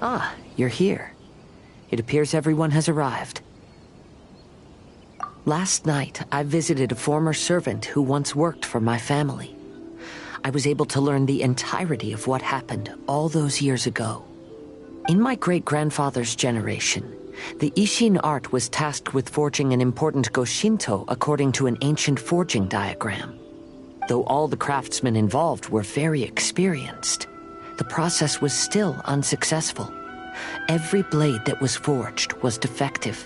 Ah, you're here. It appears everyone has arrived. Last night, I visited a former servant who once worked for my family. I was able to learn the entirety of what happened all those years ago. In my great-grandfather's generation, the Ishin art was tasked with forging an important Goshinto according to an ancient forging diagram. Though all the craftsmen involved were very experienced, the process was still unsuccessful. Every blade that was forged was defective.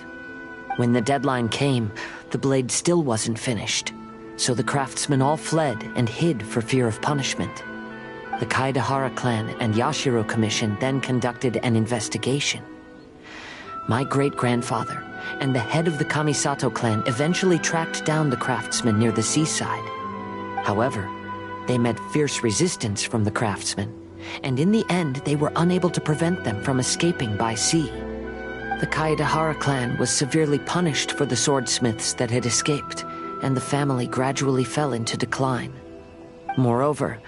When the deadline came, the blade still wasn't finished, so the craftsmen all fled and hid for fear of punishment. The Kaedahara clan and Yashiro Commission then conducted an investigation. My great-grandfather and the head of the Kamisato clan eventually tracked down the craftsmen near the seaside. However, they met fierce resistance from the craftsmen, and in the end they were unable to prevent them from escaping by sea. The Kaedahara clan was severely punished for the swordsmiths that had escaped, and the family gradually fell into decline. Moreover,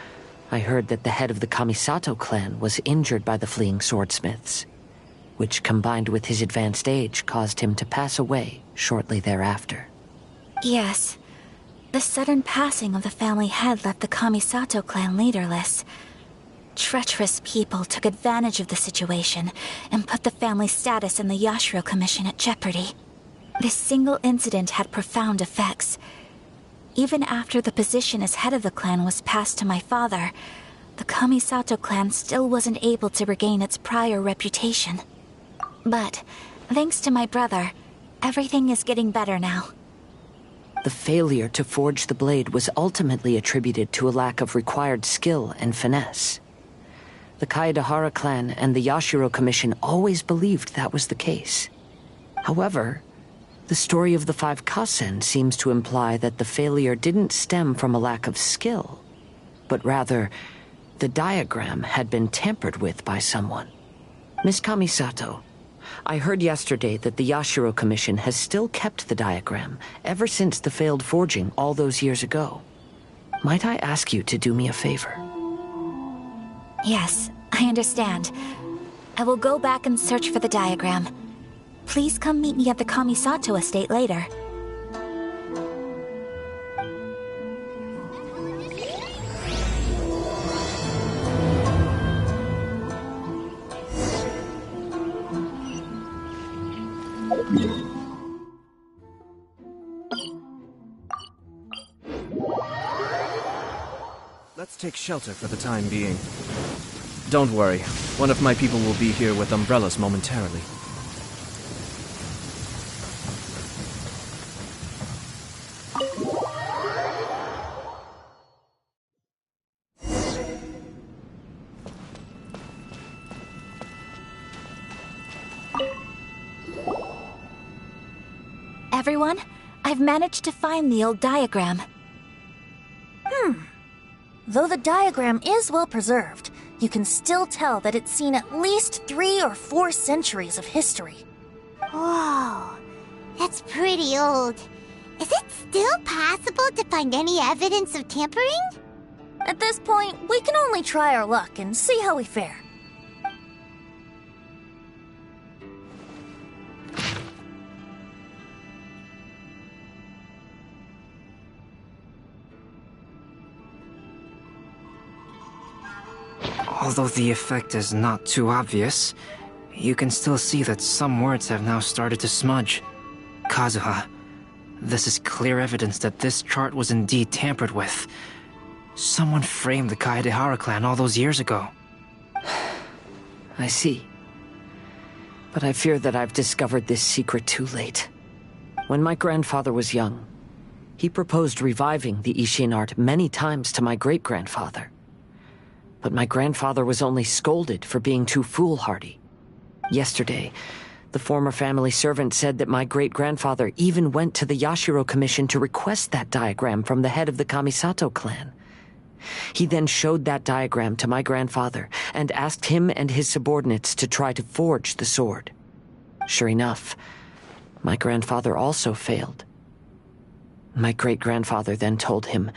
I heard that the head of the Kamisato clan was injured by the fleeing swordsmiths, which combined with his advanced age caused him to pass away shortly thereafter. Yes. The sudden passing of the family head left the Kamisato clan leaderless. Treacherous people took advantage of the situation and put the family's status in the Yashiro Commission at jeopardy. This single incident had profound effects. Even after the position as head of the clan was passed to my father, the Kamisato clan still wasn't able to regain its prior reputation. But, thanks to my brother, everything is getting better now. The failure to forge the blade was ultimately attributed to a lack of required skill and finesse. The Kaedahara clan and the Yashiro Commission always believed that was the case. However, the story of the 5 Kasen seems to imply that the failure didn't stem from a lack of skill, but rather, the diagram had been tampered with by someone. Miss Kamisato, I heard yesterday that the Yashiro Commission has still kept the diagram ever since the failed forging all those years ago. Might I ask you to do me a favor? Yes, I understand. I will go back and search for the diagram. Please come meet me at the Kamisato estate later. Let's take shelter for the time being. Don't worry, one of my people will be here with umbrellas momentarily. Everyone, I've managed to find the old diagram. Though the diagram is well preserved, you can still tell that it's seen at least 3 or 4 centuries of history. Whoa, that's pretty old. Is it still possible to find any evidence of tampering? At this point, we can only try our luck and see how we fare. Although the effect is not too obvious, you can still see that some words have now started to smudge. Kazuha, this is clear evidence that this chart was indeed tampered with. Someone framed the Kaedahara clan all those years ago. I see. But I fear that I've discovered this secret too late. When my grandfather was young, he proposed reviving the Ishin art many times to my great-grandfather. But my grandfather was only scolded for being too foolhardy. Yesterday, the former family servant said that my great-grandfather even went to the Yashiro Commission to request that diagram from the head of the Kamisato clan. He then showed that diagram to my grandfather and asked him and his subordinates to try to forge the sword. Sure enough, my grandfather also failed. My great-grandfather then told him,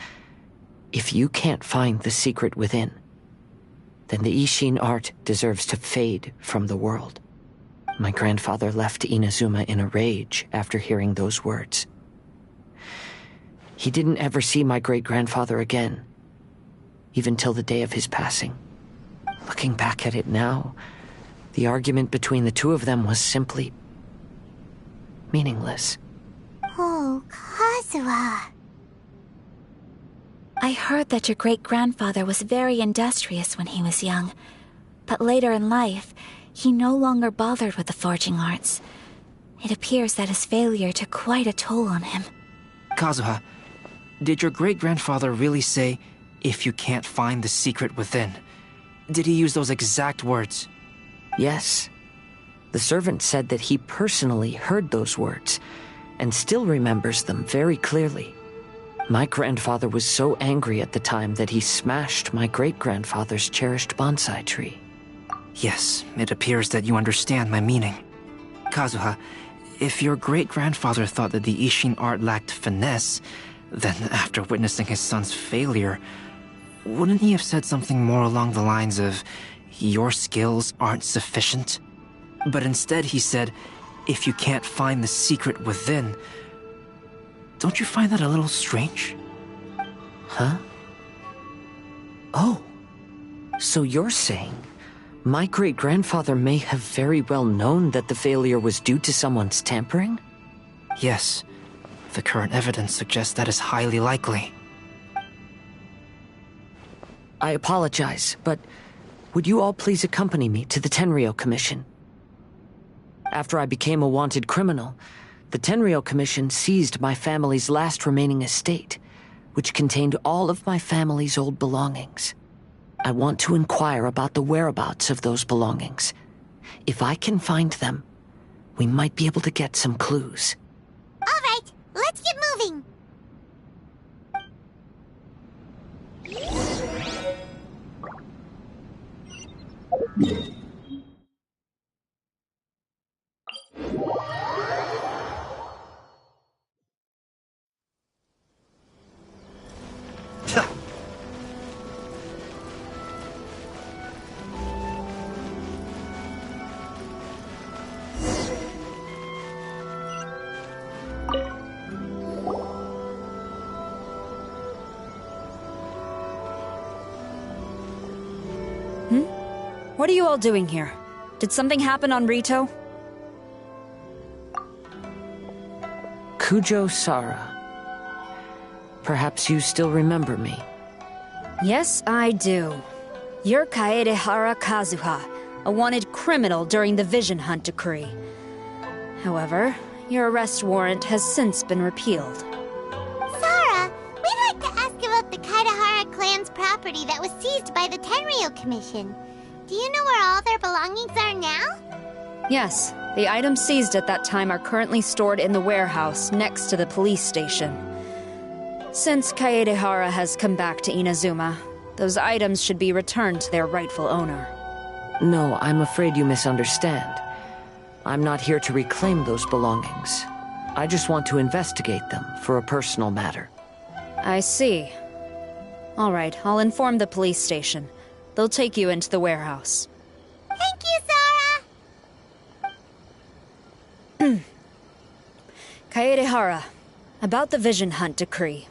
"If you can't find the secret within, then the Ishin art deserves to fade from the world. My grandfather left Inazuma in a rage after hearing those words. He didn't ever see my great-grandfather again, even till the day of his passing. Looking back at it now, the argument between the two of them was simply meaningless. Oh, Kazuha. I heard that your great-grandfather was very industrious when he was young, but later in life, he no longer bothered with the forging arts. It appears that his failure took quite a toll on him. Kazuha, did your great-grandfather really say, "If you can't find the secret within"? Did he use those exact words? Yes. The servant said that he personally heard those words, and still remembers them very clearly. My grandfather was so angry at the time that he smashed my great-grandfather's cherished bonsai tree. Yes, it appears that you understand my meaning. Kazuha, if your great-grandfather thought that the Ishin art lacked finesse, then after witnessing his son's failure, wouldn't he have said something more along the lines of, "Your skills aren't sufficient"? But instead he said, "If you can't find the secret within." Don't you find that a little strange? Huh? Oh. So you're saying my great-grandfather may have very well known that the failure was due to someone's tampering? Yes. The current evidence suggests that is highly likely. I apologize, but would you all please accompany me to the Tenryou Commission? After I became a wanted criminal, the Tenryou Commission seized my family's last remaining estate, which contained all of my family's old belongings. I want to inquire about the whereabouts of those belongings. If I can find them, we might be able to get some clues. All right, let's get moving. What are you all doing here? Did something happen on Rito? Kujo Sara. Perhaps you still remember me. Yes, I do. You're Kaedehara Kazuha, a wanted criminal during the Vision Hunt decree. However, your arrest warrant has since been repealed. Sara, we'd like to ask about the Kaedehara clan's property that was seized by the Tenryou Commission. Do you know where all their belongings are now? Yes, the items seized at that time are currently stored in the warehouse next to the police station. Since Kaedehara has come back to Inazuma, those items should be returned to their rightful owner. No, I'm afraid you misunderstand. I'm not here to reclaim those belongings. I just want to investigate them for a personal matter. I see. All right, I'll inform the police station. They'll take you into the warehouse. Thank you, Sara! Kaedehara, about the Vision Hunt decree.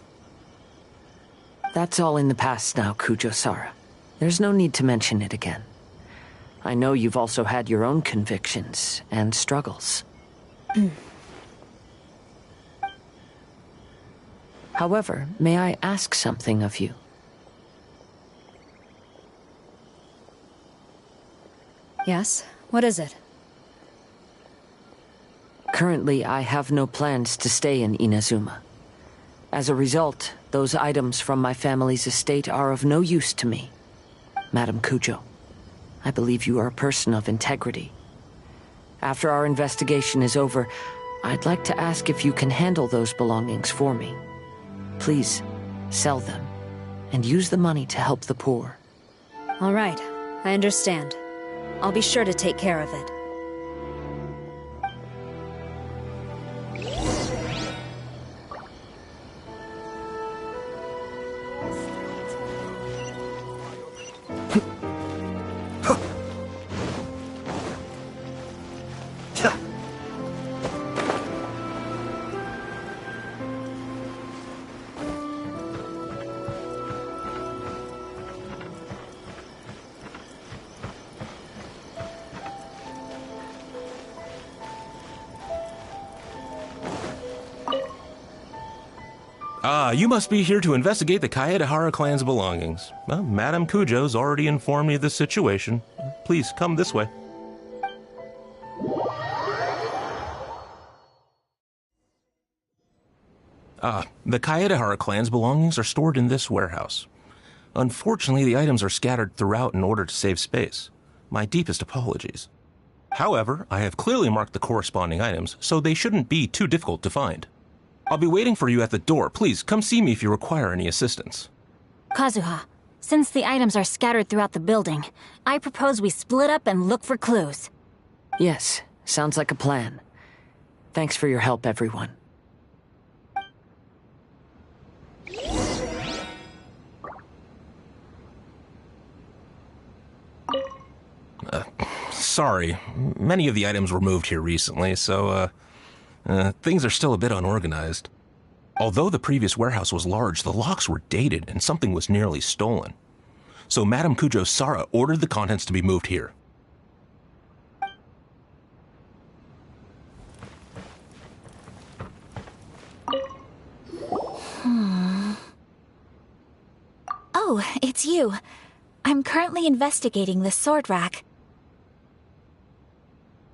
That's all in the past now, Kujo Sara. There's no need to mention it again. I know you've also had your own convictions and struggles. However, may I ask something of you? Yes? What is it? Currently, I have no plans to stay in Inazuma. As a result, those items from my family's estate are of no use to me. Madam Kujo, I believe you are a person of integrity. After our investigation is over, I'd like to ask if you can handle those belongings for me. Please, sell them, and use the money to help the poor. All right, I understand. I'll be sure to take care of it. Ah, you must be here to investigate the Kaedehara clan's belongings. Well, Madame Kujo's already informed me of the situation. Please, come this way. The Kaedehara clan's belongings are stored in this warehouse. Unfortunately, the items are scattered throughout in order to save space. My deepest apologies. However, I have clearly marked the corresponding items, so they shouldn't be too difficult to find. I'll be waiting for you at the door. Please, come see me if you require any assistance. Kazuha, since the items are scattered throughout the building, I propose we split up and look for clues. Yes, sounds like a plan. Thanks for your help, everyone. Sorry. Many of the items were moved here recently, so, things are still a bit unorganized. Although the previous warehouse was large, the locks were dated and something was nearly stolen. So Madame Kujo Sara ordered the contents to be moved here. Oh, it's you. I'm currently investigating the sword rack.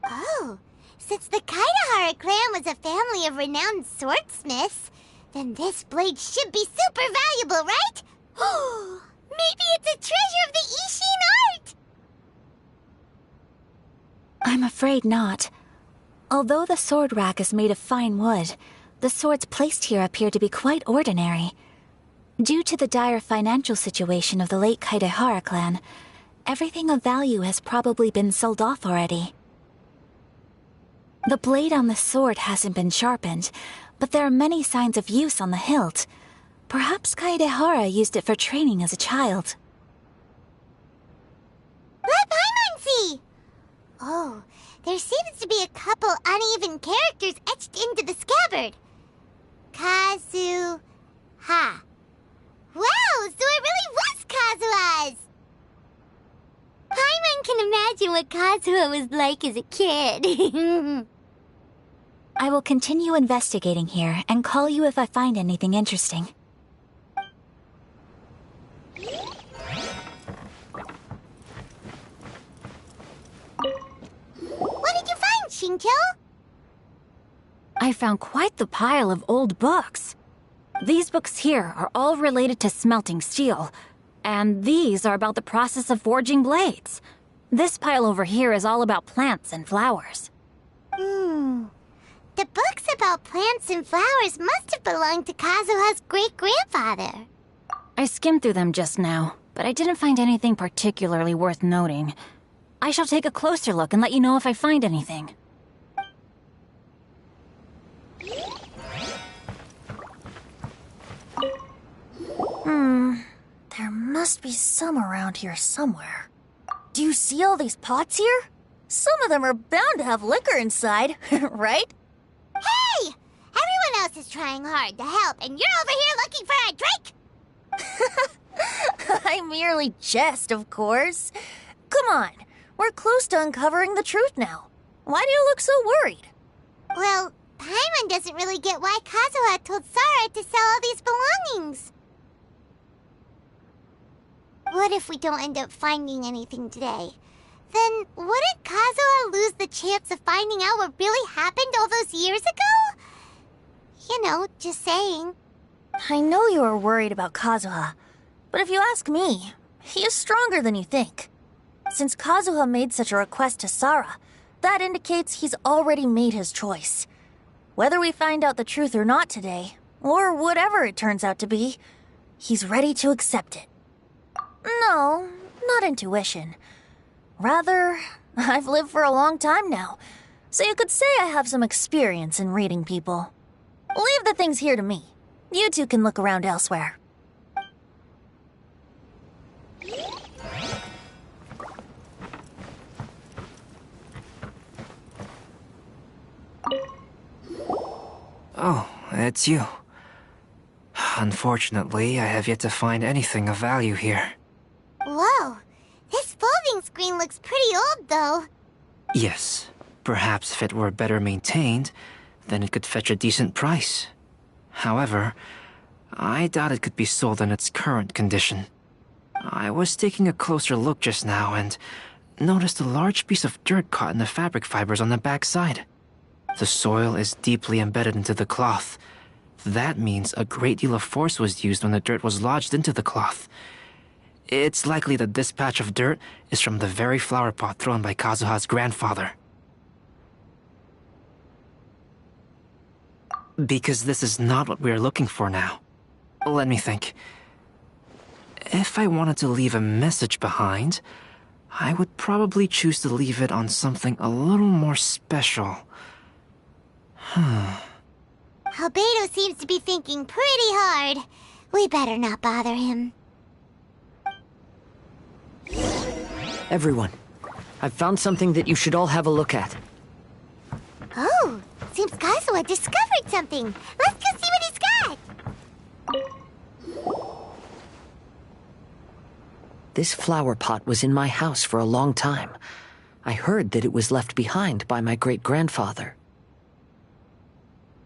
Oh, since the Kaedehara clan was a family of renowned swordsmiths, then this blade should be super valuable, right? Oh, maybe it's a treasure of the Ishin art! I'm afraid not. Although the sword rack is made of fine wood, the swords placed here appear to be quite ordinary. Due to the dire financial situation of the late Kaedehara clan, everything of value has probably been sold off already. The blade on the sword hasn't been sharpened, but there are many signs of use on the hilt. Perhaps Kaedehara used it for training as a child. Let Paimon see! Oh, there seems to be a couple uneven characters etched into the scabbard. Kazuha. Wow, so it really was Kazuha's! Paimon can imagine what Kazuha was like as a kid. I will continue investigating here and call you if I find anything interesting. What did you find, Shincho? I found quite the pile of old books. These books here are all related to smelting steel, and these are about the process of forging blades. This pile over here is all about plants and flowers. The books about plants and flowers must have belonged to Kazuha's great-grandfather. I skimmed through them just now, but I didn't find anything particularly worth noting. I shall take a closer look and let you know if I find anything. There must be some around here somewhere. Do you see all these pots here? Some of them are bound to have liquor inside, right? Hey! Everyone else is trying hard to help, and you're over here looking for a drink! I merely jest, of course. Come on, we're close to uncovering the truth now. Why do you look so worried? Well, Paimon doesn't really get why Kazuha told Sara to sell all these belongings. What if we don't end up finding anything today? Then wouldn't Kazuha lose the chance of finding out what really happened all those years ago? You know, just saying. I know you are worried about Kazuha, but if you ask me, he is stronger than you think. Since Kazuha made such a request to Sara, that indicates he's already made his choice. Whether we find out the truth or not today, or whatever it turns out to be, he's ready to accept it. No, not intuition. Rather, I've lived for a long time now, so you could say I have some experience in reading people. Leave the things here to me. You two can look around elsewhere. Oh, it's you. Unfortunately, I have yet to find anything of value here. Whoa, this folding screen looks pretty old, though. Yes, perhaps if it were better maintained, then it could fetch a decent price. However, I doubt it could be sold in its current condition. I was taking a closer look just now and noticed a large piece of dirt caught in the fabric fibers on the back side. The soil is deeply embedded into the cloth. That means a great deal of force was used when the dirt was lodged into the cloth. It's likely that this patch of dirt is from the very flower pot thrown by Kazuha's grandfather. Because this is not what we're looking for now. Let me think. If I wanted to leave a message behind, I would probably choose to leave it on something a little more special. Albedo seems to be thinking pretty hard. We better not bother him. Everyone, I've found something that you should all have a look at. Oh, seems Kazuha discovered something. Let's go see what he's got. This flower pot was in my house for a long time. I heard that it was left behind by my great-grandfather.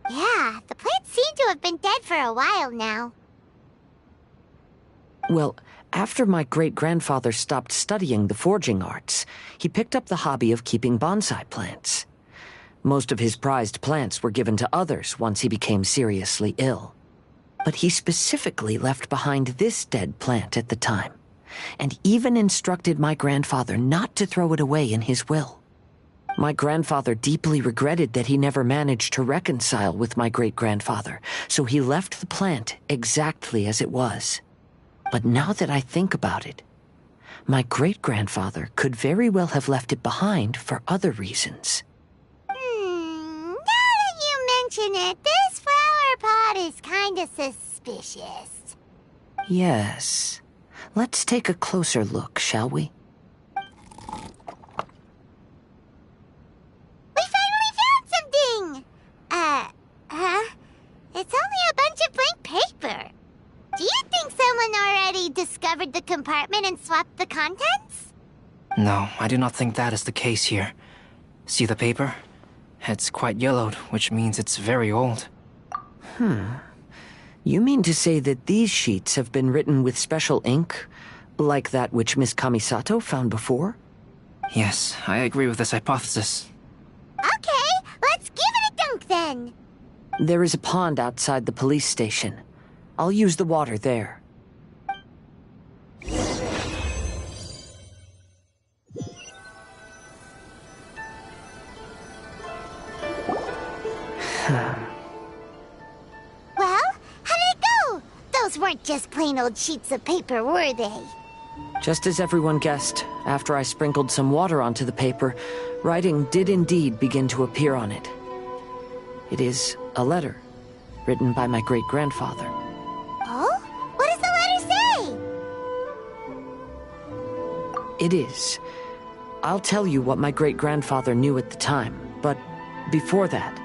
Yeah, the plants seem to have been dead for a while now. Well, after my great-grandfather stopped studying the forging arts, he picked up the hobby of keeping bonsai plants. Most of his prized plants were given to others once he became seriously ill. But he specifically left behind this dead plant at the time, and even instructed my grandfather not to throw it away in his will. My grandfather deeply regretted that he never managed to reconcile with my great-grandfather, so he left the plant exactly as it was. But now that I think about it, my great-grandfather could very well have left it behind for other reasons. Now that you mention it, this flower pot is kinda suspicious. Yes. Let's take a closer look, shall we? We finally found something! It's only a bunch of blank paper. Do you think someone already discovered the compartment and swapped the contents? No, I do not think that is the case here. See the paper? It's quite yellowed, which means it's very old. You mean to say that these sheets have been written with special ink, like that which Miss Kamisato found before? Yes, I agree with this hypothesis. Okay, let's give it a dunk then. There is a pond outside the police station. I'll use the water there. Well, how did it go? Those weren't just plain old sheets of paper, were they? Just as everyone guessed, after I sprinkled some water onto the paper, writing did indeed begin to appear on it. It is a letter, written by my great-grandfather. Oh? What does the letter say? It is. I'll tell you what my great-grandfather knew at the time, but before that,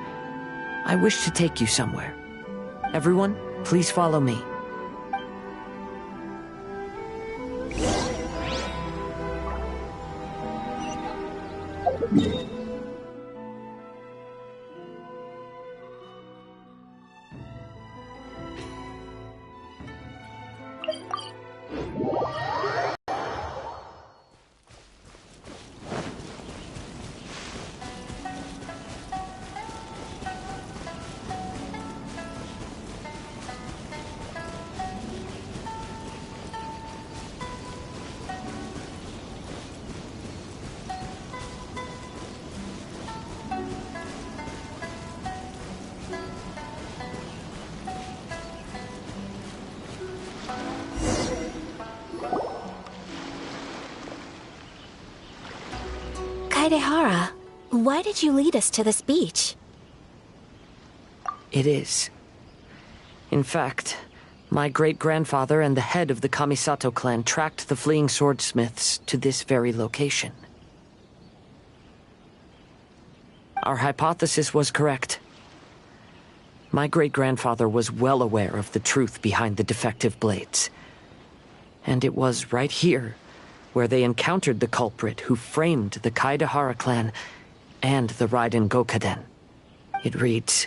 I wish to take you somewhere. Everyone, please follow me. Kaedehara, why did you lead us to this beach? It is. In fact, my great-grandfather and the head of the Kamisato clan tracked the fleeing swordsmiths to this very location. Our hypothesis was correct. My great-grandfather was well aware of the truth behind the defective blades. And it was right here where they encountered the culprit who framed the Kaedehara clan and the Raiden Gokaden. It reads,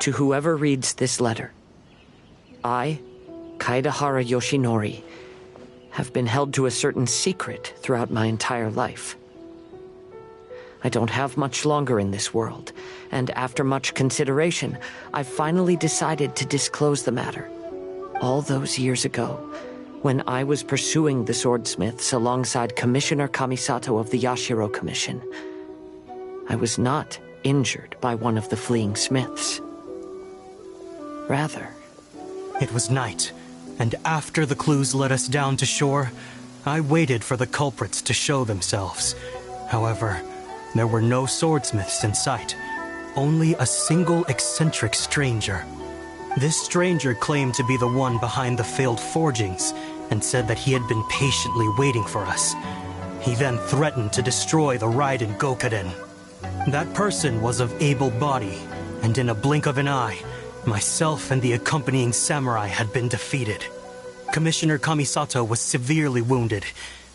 "To whoever reads this letter, I, Kaedehara Yoshinori, have been held to a certain secret throughout my entire life. I don't have much longer in this world, and after much consideration, I finally decided to disclose the matter. All those years ago, when I was pursuing the swordsmiths alongside Commissioner Kamisato of the Yashiro Commission, I was not injured by one of the fleeing smiths. Rather, it was night, and after the clues led us down to shore, I waited for the culprits to show themselves. However, there were no swordsmiths in sight, only a single eccentric stranger. This stranger claimed to be the one behind the failed forgings, and said that he had been patiently waiting for us. He then threatened to destroy the Raiden Gokaden. That person was of able body, and in a blink of an eye, myself and the accompanying samurai had been defeated. Commissioner Kamisato was severely wounded,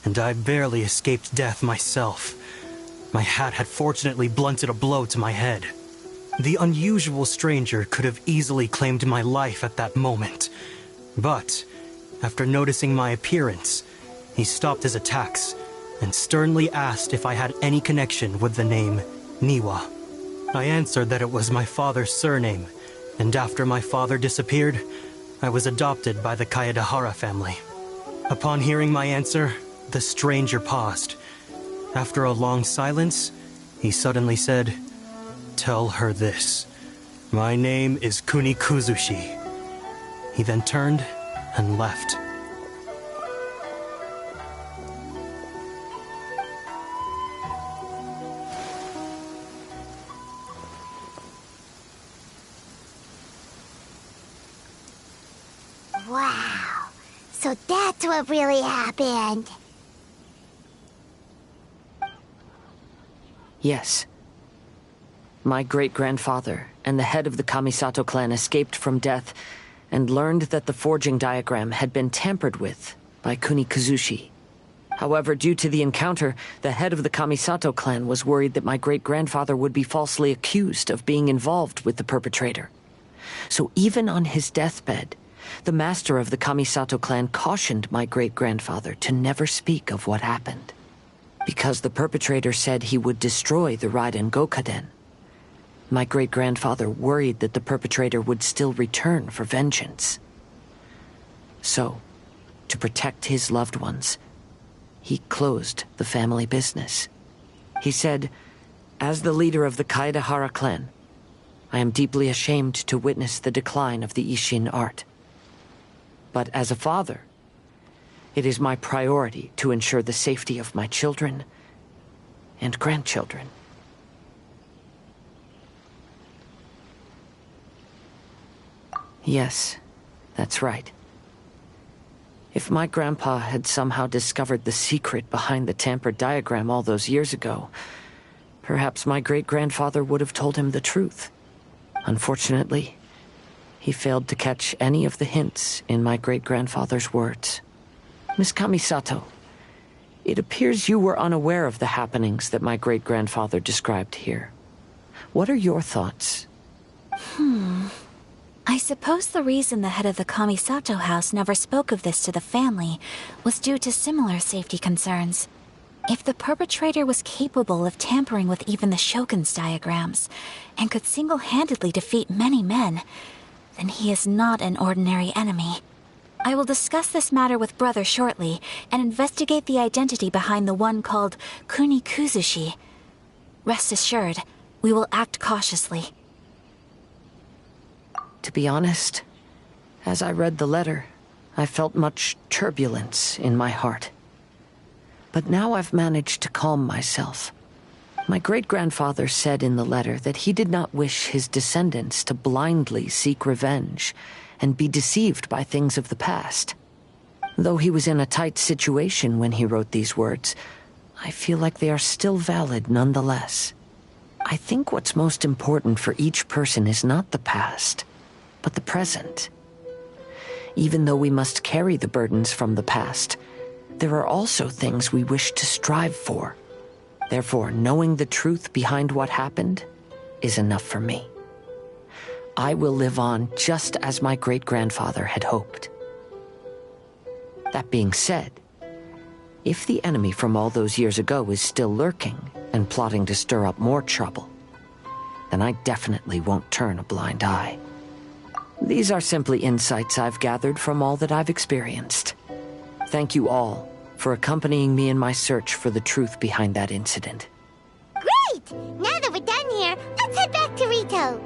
and I barely escaped death myself. My hat had fortunately blunted a blow to my head. The unusual stranger could have easily claimed my life at that moment. But, after noticing my appearance, he stopped his attacks and sternly asked if I had any connection with the name Niwa. I answered that it was my father's surname, and after my father disappeared, I was adopted by the Kaedehara family. Upon hearing my answer, the stranger paused. After a long silence, he suddenly said, "Tell her this. My name is Kunikuzushi." He then turned and left. Wow. So that's what really happened. Yes. My great-grandfather and the head of the Kamisato clan escaped from death and learned that the forging diagram had been tampered with by Kunikuzushi. However, due to the encounter, the head of the Kamisato clan was worried that my great-grandfather would be falsely accused of being involved with the perpetrator. So even on his deathbed, the master of the Kamisato clan cautioned my great-grandfather to never speak of what happened, because the perpetrator said he would destroy the Raiden Gokaden. My great-grandfather worried that the perpetrator would still return for vengeance. So, to protect his loved ones, he closed the family business. He said, "As the leader of the Kaedehara clan, I am deeply ashamed to witness the decline of the Isshin art. But as a father, it is my priority to ensure the safety of my children and grandchildren." Yes, that's right. If my grandpa had somehow discovered the secret behind the tampered diagram all those years ago, perhaps my great-grandfather would have told him the truth. Unfortunately, he failed to catch any of the hints in my great-grandfather's words. Miss Kamisato, it appears you were unaware of the happenings that my great-grandfather described here. What are your thoughts? I suppose the reason the head of the Kamisato house never spoke of this to the family was due to similar safety concerns. If the perpetrator was capable of tampering with even the Shogun's diagrams, and could single-handedly defeat many men, then he is not an ordinary enemy. I will discuss this matter with Brother shortly, and investigate the identity behind the one called Kunikuzushi. Rest assured, we will act cautiously. To be honest, as I read the letter, I felt much turbulence in my heart. But now I've managed to calm myself. My great-grandfather said in the letter that he did not wish his descendants to blindly seek revenge and be deceived by things of the past. Though he was in a tight situation when he wrote these words, I feel like they are still valid nonetheless. I think what's most important for each person is not the past, but the present. Even though we must carry the burdens from the past, there are also things we wish to strive for. Therefore, knowing the truth behind what happened is enough for me. I will live on just as my great-grandfather had hoped. That being said, if the enemy from all those years ago is still lurking and plotting to stir up more trouble, then I definitely won't turn a blind eye. These are simply insights I've gathered from all that I've experienced. Thank you all for accompanying me in my search for the truth behind that incident. Great! Now that we're done here, let's head back to Rito.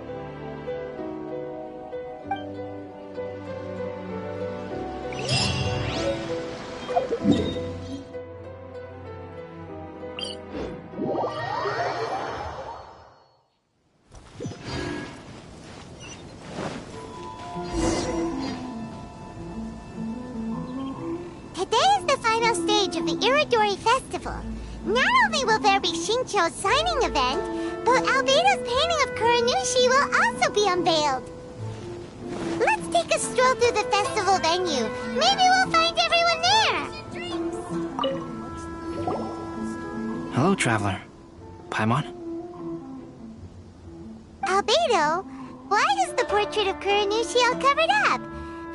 Today is the final stage of the Iridori Festival. Not only will there be Shincho's signing event, but Albedo's painting of Kuranushi will also be unveiled. Let's take a stroll through the festival venue. Maybe we'll find everyone there. Hello, traveler. Paimon? Albedo, why is the portrait of Kuranushi all covered up?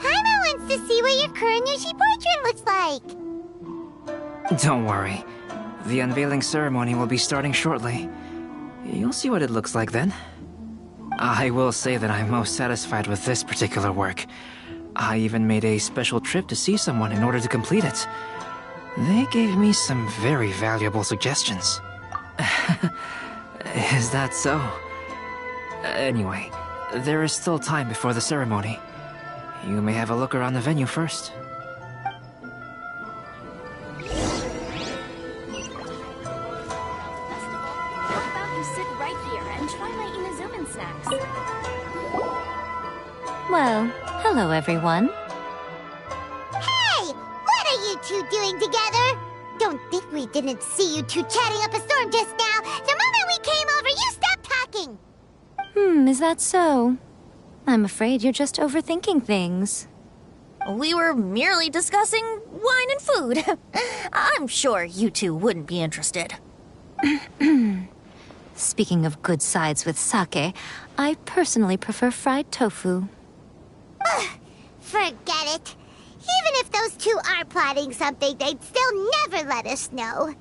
Paimon wants to see what your Kuranushi portrait looks like. Don't worry. The unveiling ceremony will be starting shortly. You'll see what it looks like then. I will say that I'm most satisfied with this particular work. I even made a special trip to see someone in order to complete it. They gave me some very valuable suggestions. Is that so? Anyway, there is still time before the ceremony. You may have a look around the venue first. Well, hello everyone. Hey! What are you two doing together? Don't think we didn't see you two chatting up a storm just now. The moment we came over, you stopped talking. Is that so? I'm afraid you're just overthinking things. We were merely discussing wine and food. I'm sure you two wouldn't be interested. Speaking of good sides with sake, I personally prefer fried tofu. Forget it. Even if those two are plotting something, they'd still never let us know.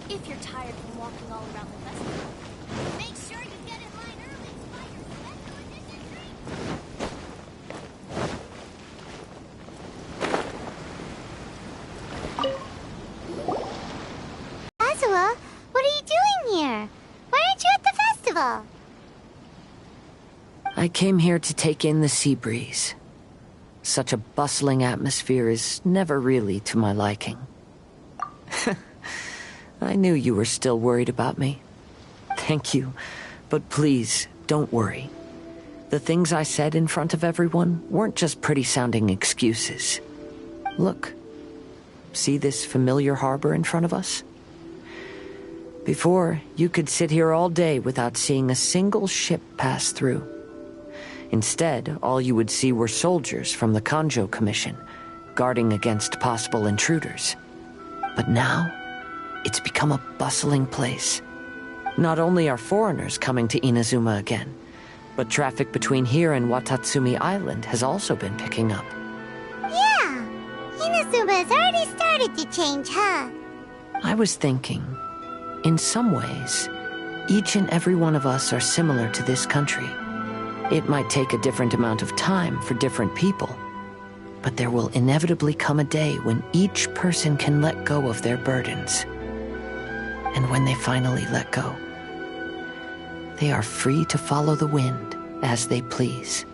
If you're tired from walking all around the festival, make sure you get in line early to buy your special edition drink. Kazuha, what are you doing here? Why aren't you at the festival? I came here to take in the sea breeze. Such a bustling atmosphere is never really to my liking. I knew you were still worried about me. Thank you, but please, don't worry. The things I said in front of everyone weren't just pretty-sounding excuses. Look, see this familiar harbor in front of us? Before, you could sit here all day without seeing a single ship pass through. Instead, all you would see were soldiers from the Kanjo Commission, guarding against possible intruders. But now, it's become a bustling place. Not only are foreigners coming to Inazuma again, but traffic between here and Watatsumi Island has also been picking up. Yeah, Inazuma has already started to change, huh? I was thinking, in some ways, each and every one of us are similar to this country. It might take a different amount of time for different people, but there will inevitably come a day when each person can let go of their burdens. And when they finally let go, they are free to follow the wind as they please.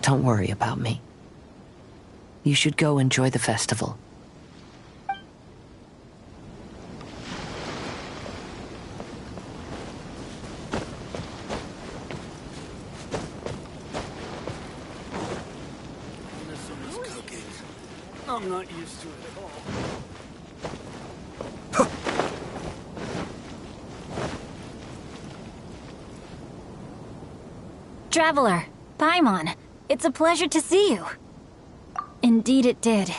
Don't worry about me. You should go enjoy the festival. I'm not used to it at all. Traveler, Paimon, it's a pleasure to see you. Indeed it did.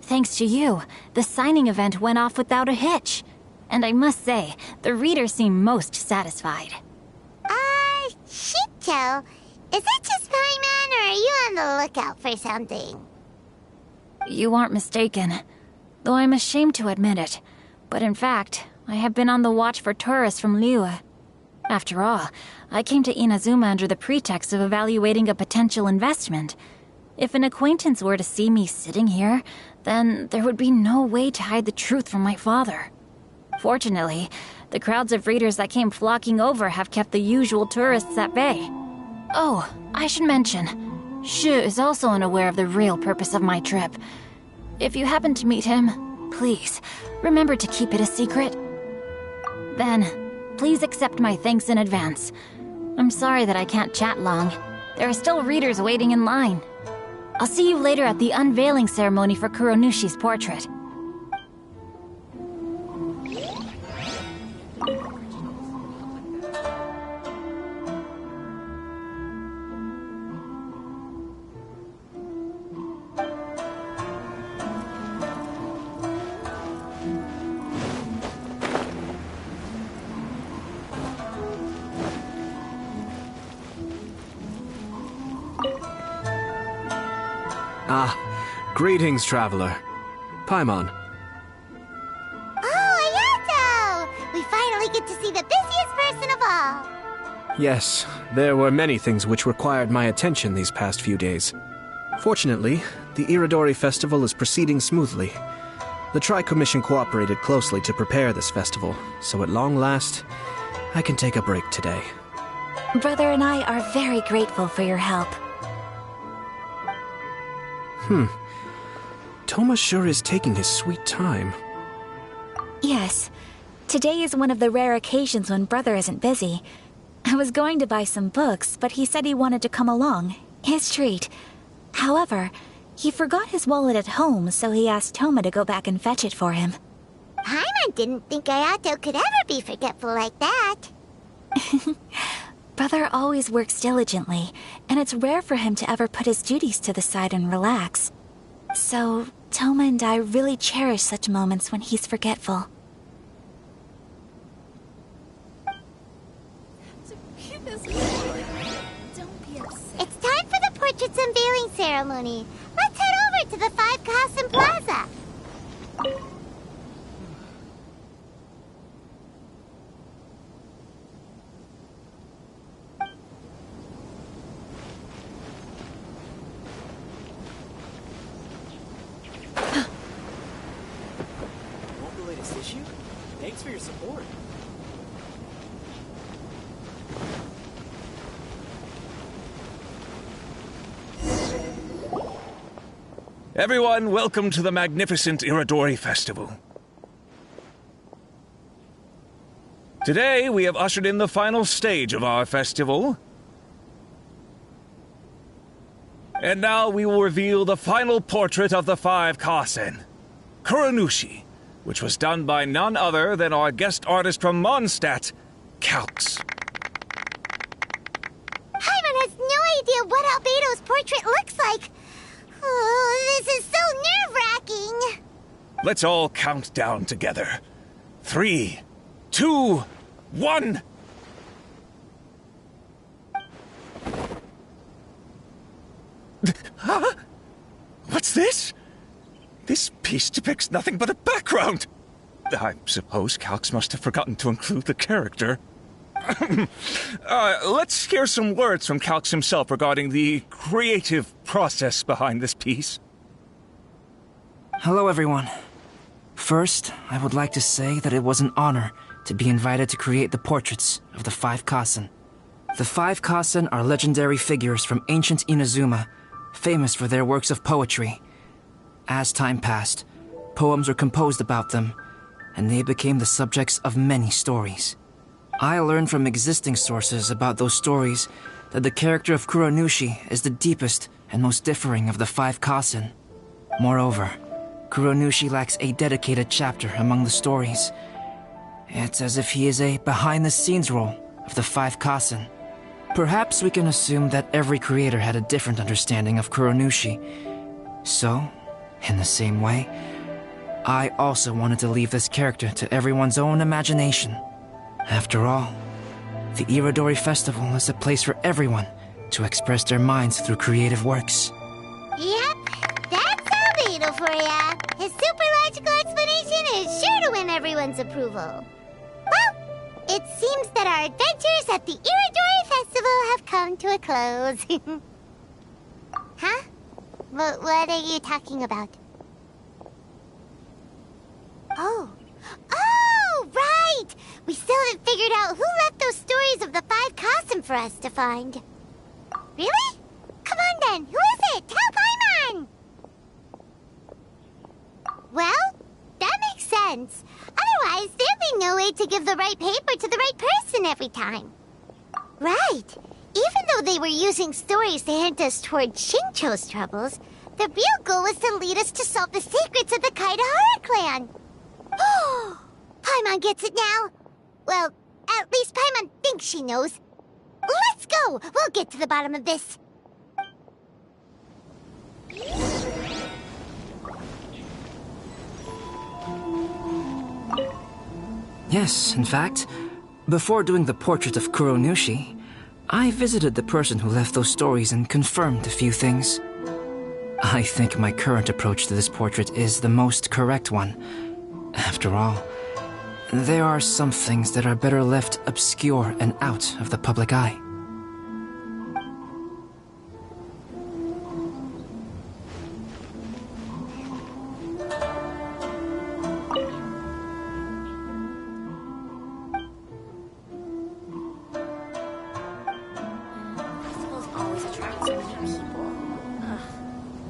Thanks to you, the signing event went off without a hitch. And I must say, the readers seem most satisfied. Shito, is it just Paimon, or are you on the lookout for something? You aren't mistaken, though I'm ashamed to admit it. But in fact, I have been on the watch for tourists from Liyue. After all, I came to Inazuma under the pretext of evaluating a potential investment. If an acquaintance were to see me sitting here, then there would be no way to hide the truth from my father. Fortunately, the crowds of readers that came flocking over have kept the usual tourists at bay. Oh, I should mention, Shu is also unaware of the real purpose of my trip. If you happen to meet him, please, remember to keep it a secret. Then, please accept my thanks in advance. I'm sorry that I can't chat long. There are still readers waiting in line. I'll see you later at the unveiling ceremony for Kuronushi's portrait. Greetings, traveler. Paimon. Oh, Ayato! We finally get to see the busiest person of all. Yes, there were many things which required my attention these past few days. Fortunately, the Iridori Festival is proceeding smoothly. The Tri-Commission cooperated closely to prepare this festival, so at long last, I can take a break today. Brother and I are very grateful for your help. Toma sure is taking his sweet time. Yes. Today is one of the rare occasions when Brother isn't busy. I was going to buy some books, but he said he wanted to come along. His treat. However, he forgot his wallet at home, so he asked Toma to go back and fetch it for him. Paimon didn't think Ayato could ever be forgetful like that. Brother always works diligently, and it's rare for him to ever put his duties to the side and relax. So, Toma and I really cherish such moments when he's forgetful. It's time for the portrait's unveiling ceremony. Let's head over to the 5 Kasen Plaza. Want the latest issue? Thanks for your support. Everyone, welcome to the magnificent Iridori Festival. Today, we have ushered in the final stage of our festival. And now we will reveal the final portrait of the 5 Kasen, Kuronushi, which was done by none other than our guest artist from Mondstadt, Calx. Paimon has no idea what Albedo's portrait looks like. Oh, this is so nerve-wracking. Let's all count down together. 3, 2, 1... Huh? What's this? This piece depicts nothing but a background. I suppose Calx must have forgotten to include the character. Let's hear some words from Calx himself regarding the creative process behind this piece. Hello, everyone. First, I would like to say that it was an honor to be invited to create the portraits of the 5 Kasen. The 5 Kasen are legendary figures from ancient Inazuma, famous for their works of poetry. As time passed, poems were composed about them, and they became the subjects of many stories. I learned from existing sources about those stories that the character of Kuronushi is the deepest and most differing of the 5 Kasen. Moreover, Kuronushi lacks a dedicated chapter among the stories. It's as if he is a behind-the-scenes role of the 5 Kasen. Perhaps we can assume that every creator had a different understanding of Kuronushi. So, in the same way, I also wanted to leave this character to everyone's own imagination. After all, the Irodori Festival is a place for everyone to express their minds through creative works. Yep, that's Albedo for ya. His super logical explanation is sure to win everyone's approval. Well, it seems that our adventures at the Irodori Festival have come to a close. Huh? What are you talking about? Oh, right! We still haven't figured out who left those stories of the 5 Kasim for us to find. Really? Come on then, who is it? Tell Paimon! Well, that makes sense. Otherwise, there'd be no way to give the right paper to the right person every time. Right. Even though they were using stories to hint us toward Shincho's troubles, the real goal was to lead us to solve the secrets of the Kaidahara clan. Oh, Paimon gets it now. Well, at least Paimon thinks she knows. Let's go! We'll get to the bottom of this. Yes, in fact, before doing the portrait of Kuronushi, I visited the person who left those stories and confirmed a few things. I think my current approach to this portrait is the most correct one. After all, there are some things that are better left obscure and out of the public eye.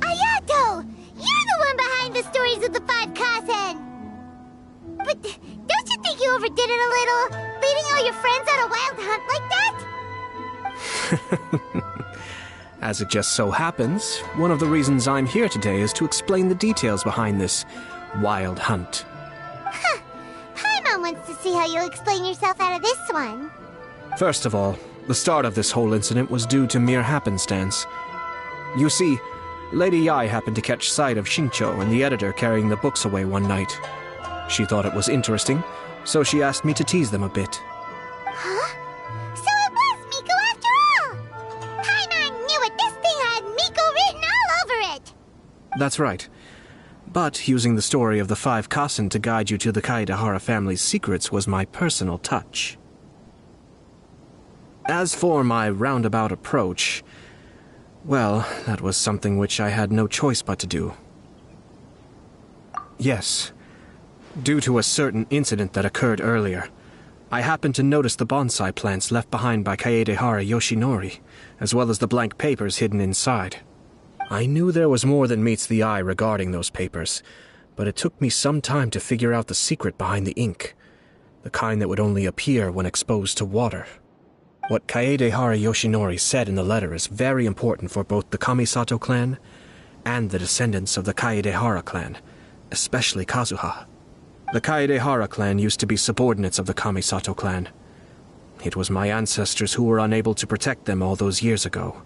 Ayato! You're the one behind the stories of the 5 Kazen! But don't you think you overdid it a little? Leading all your friends on a wild hunt like that? As it just so happens, one of the reasons I'm here today is to explain the details behind this wild hunt. Huh. Paimon wants to see how you'll explain yourself out of this one. First of all, the start of this whole incident was due to mere happenstance. You see, Lady Yai happened to catch sight of Shincho and the editor carrying the books away one night. She thought it was interesting, so she asked me to tease them a bit. Huh? So it was Miko after all! Paimon knew it! This thing had Miko written all over it! That's right. But using the story of the 5 Kasen to guide you to the Kaedehara family's secrets was my personal touch. As for my roundabout approach, well, that was something which I had no choice but to do. Yes. Due to a certain incident that occurred earlier, I happened to notice the bonsai plants left behind by Kaedehara Yoshinori, as well as the blank papers hidden inside. I knew there was more than meets the eye regarding those papers, but it took me some time to figure out the secret behind the ink, the kind that would only appear when exposed to water. What Kaedehara Yoshinori said in the letter is very important for both the Kamisato clan and the descendants of the Kaedehara clan, especially Kazuha. The Kaedehara clan used to be subordinates of the Kamisato clan. It was my ancestors who were unable to protect them all those years ago.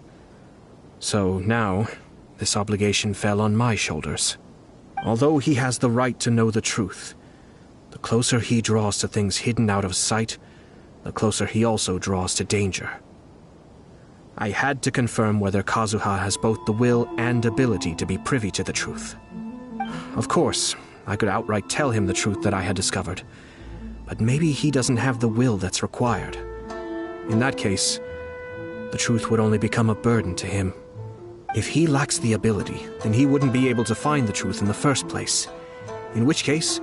So now, this obligation fell on my shoulders. Although he has the right to know the truth, the closer he draws to things hidden out of sight, the closer he also draws to danger. I had to confirm whether Kazuha has both the will and ability to be privy to the truth. Of course, I could outright tell him the truth that I had discovered, but maybe he doesn't have the will that's required. In that case, the truth would only become a burden to him. If he lacks the ability, then he wouldn't be able to find the truth in the first place, in which case,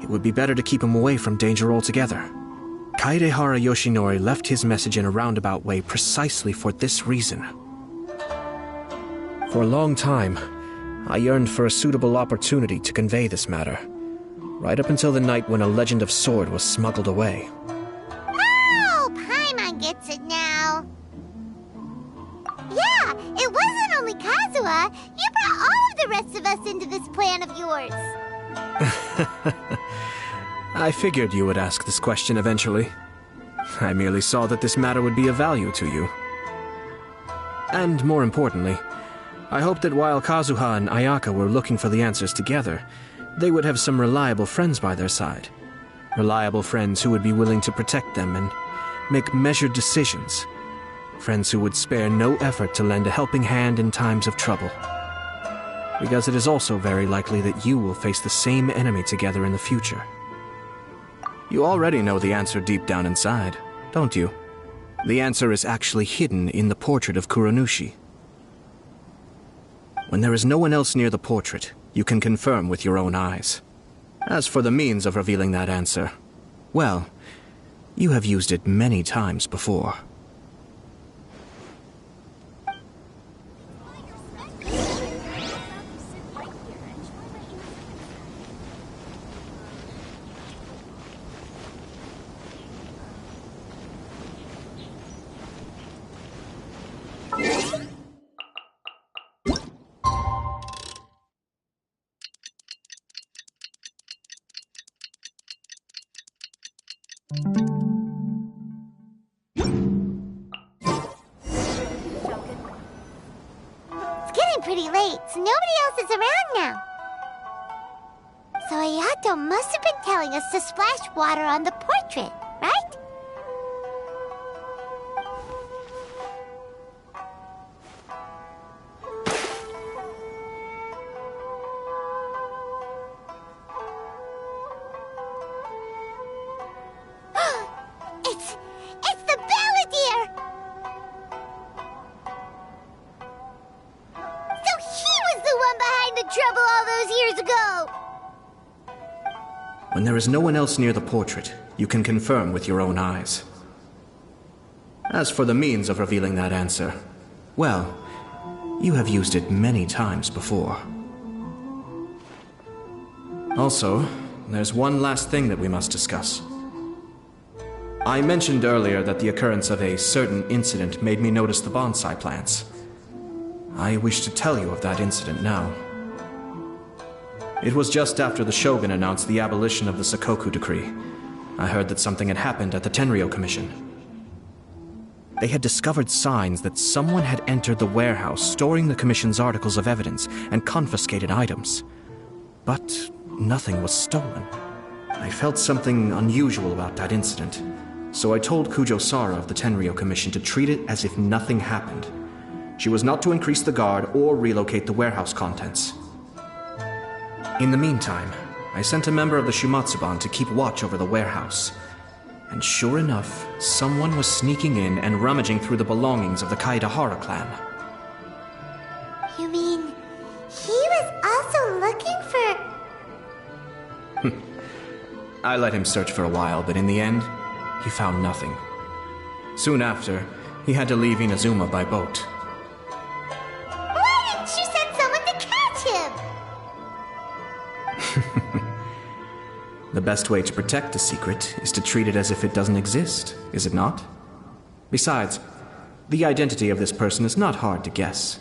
it would be better to keep him away from danger altogether. Kaedehara Yoshinori left his message in a roundabout way precisely for this reason. For a long time, I yearned for a suitable opportunity to convey this matter, right up until the night when a legend of sword was smuggled away. Oh, Paimon gets it now. Yeah, it wasn't only Kazuha. You brought all of the rest of us into this plan of yours. I figured you would ask this question eventually. I merely saw that this matter would be of value to you. And more importantly, I hope that while Kazuha and Ayaka were looking for the answers together, they would have some reliable friends by their side. Reliable friends who would be willing to protect them and make measured decisions. Friends who would spare no effort to lend a helping hand in times of trouble. Because it is also very likely that you will face the same enemy together in the future. You already know the answer deep down inside, don't you? The answer is actually hidden in the portrait of Kuronushi. When there is no one else near the portrait, you can confirm with your own eyes. As for the means of revealing that answer, well, you have used it many times before. It's getting pretty late, so nobody else is around now. So Ayato must have been telling us to splash water on the portrait, right? It's the Balladeer! So he was the one behind the trouble all those years ago! When there is no one else near the portrait, you can confirm with your own eyes. As for the means of revealing that answer, well, you have used it many times before. Also, there's one last thing that we must discuss. I mentioned earlier that the occurrence of a certain incident made me notice the bonsai plants. I wish to tell you of that incident now. It was just after the Shogun announced the abolition of the Sakoku decree. I heard that something had happened at the Tenryou Commission. They had discovered signs that someone had entered the warehouse storing the Commission's articles of evidence and confiscated items. But nothing was stolen. I felt something unusual about that incident, so I told Kujo Sara of the Tenryou Commission to treat it as if nothing happened. She was not to increase the guard or relocate the warehouse contents. In the meantime, I sent a member of the Shumatsuban to keep watch over the warehouse. And sure enough, someone was sneaking in and rummaging through the belongings of the Kaedahara clan. You mean, he was also looking for... I let him search for a while, but in the end, he found nothing. Soon after, he had to leave Inazuma by boat. Why didn't you send someone to catch him? The best way to protect a secret is to treat it as if it doesn't exist, is it not? Besides, the identity of this person is not hard to guess.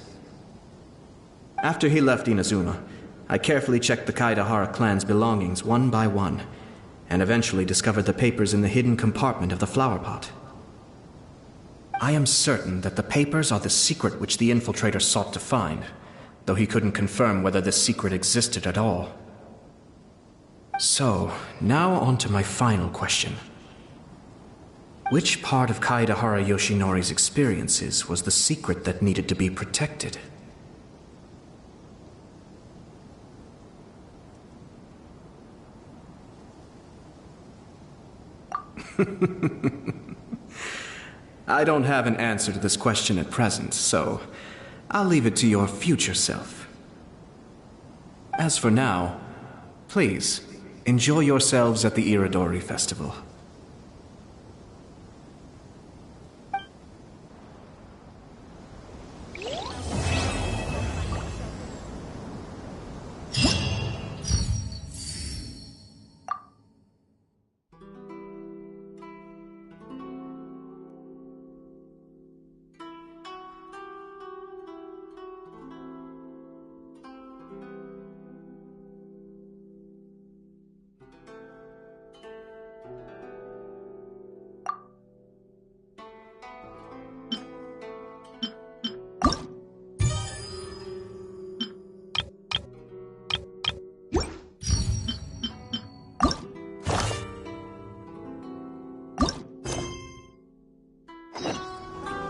After he left Inazuma, I carefully checked the Kaedahara clan's belongings one by one, and eventually discovered the papers in the hidden compartment of the flower pot. I am certain that the papers are the secret which the infiltrator sought to find, though he couldn't confirm whether this secret existed at all. So, now on to my final question. Which part of Kaedahara Yoshinori's experiences was the secret that needed to be protected? I don't have an answer to this question at present, so I'll leave it to your future self. As for now, please, enjoy yourselves at the Iridori Festival.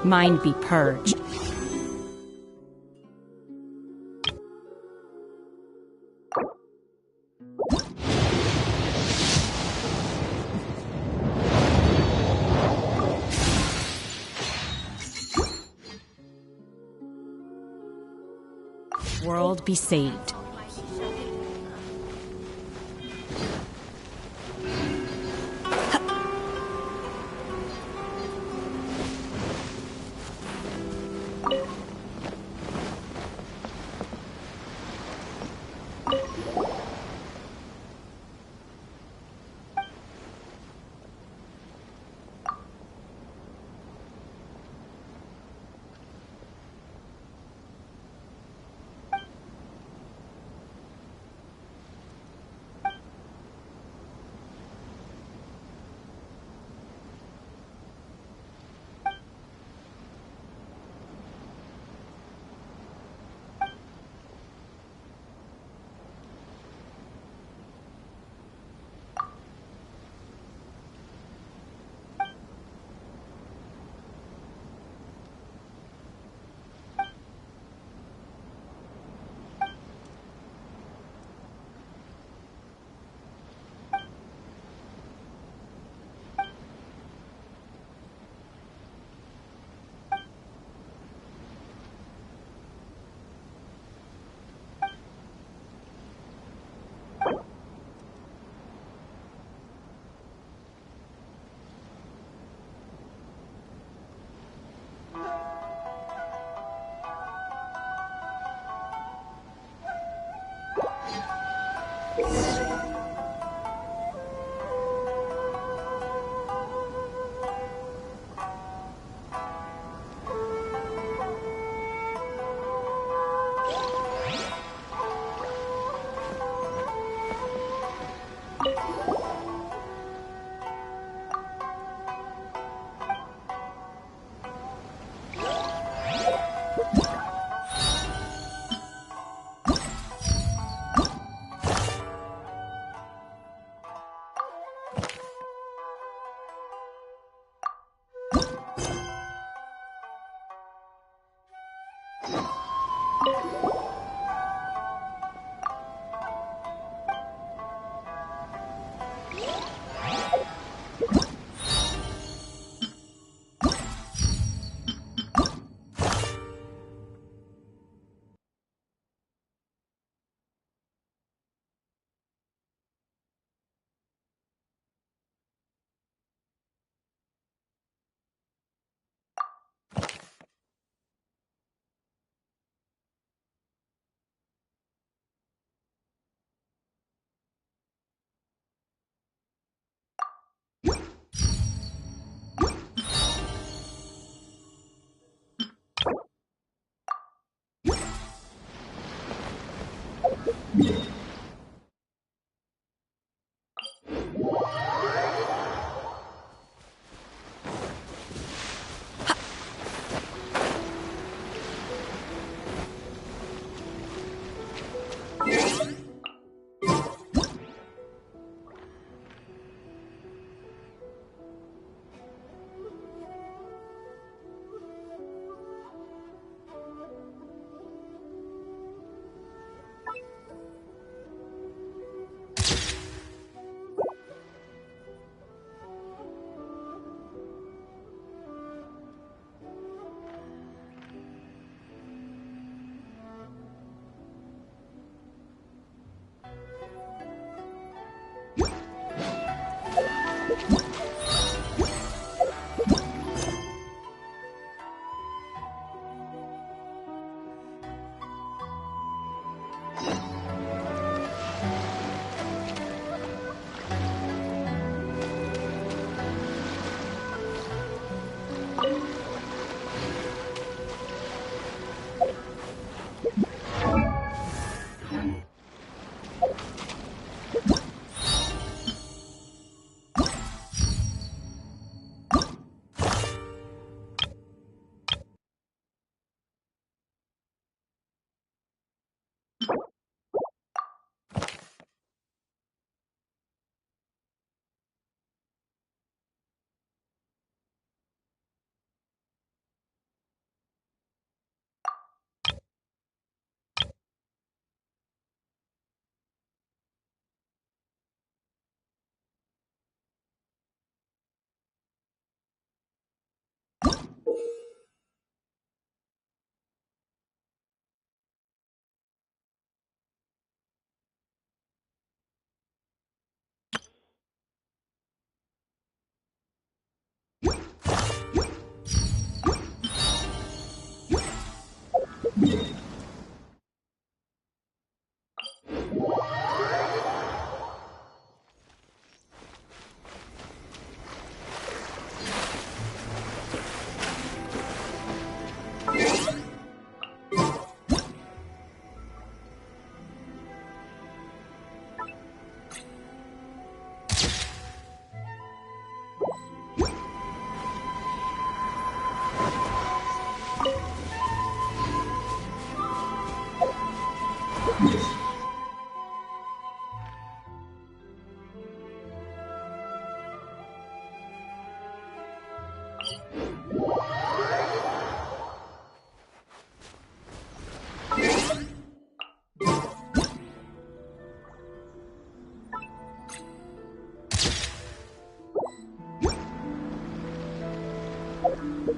Mind be purged. World be saved.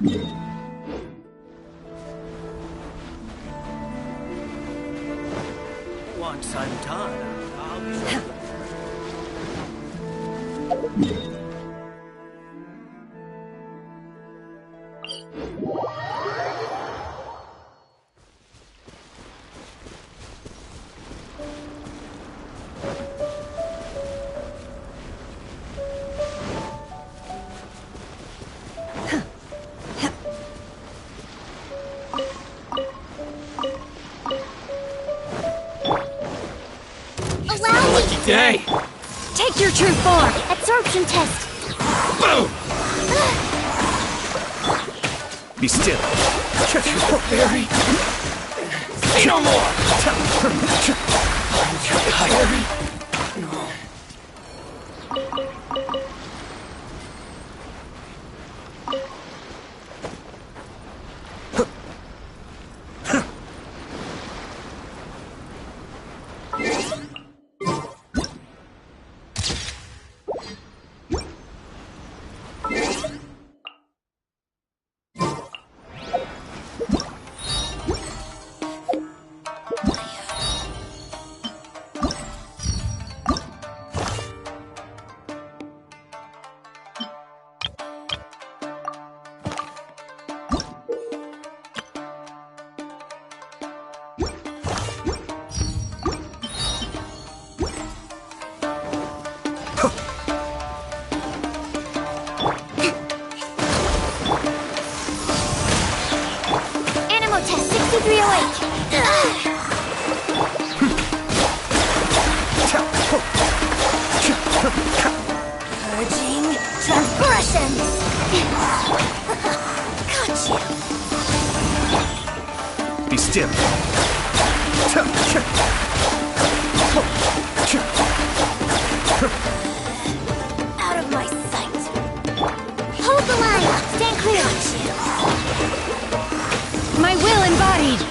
Once I'm done, I'll be sure. Day. Take your true form. Absorption test. Boom! Be still. Barry. Say no more. Purging transgressions. Got you. Be still. Out of my sight. Hold the line. Stand clear. My will embodied.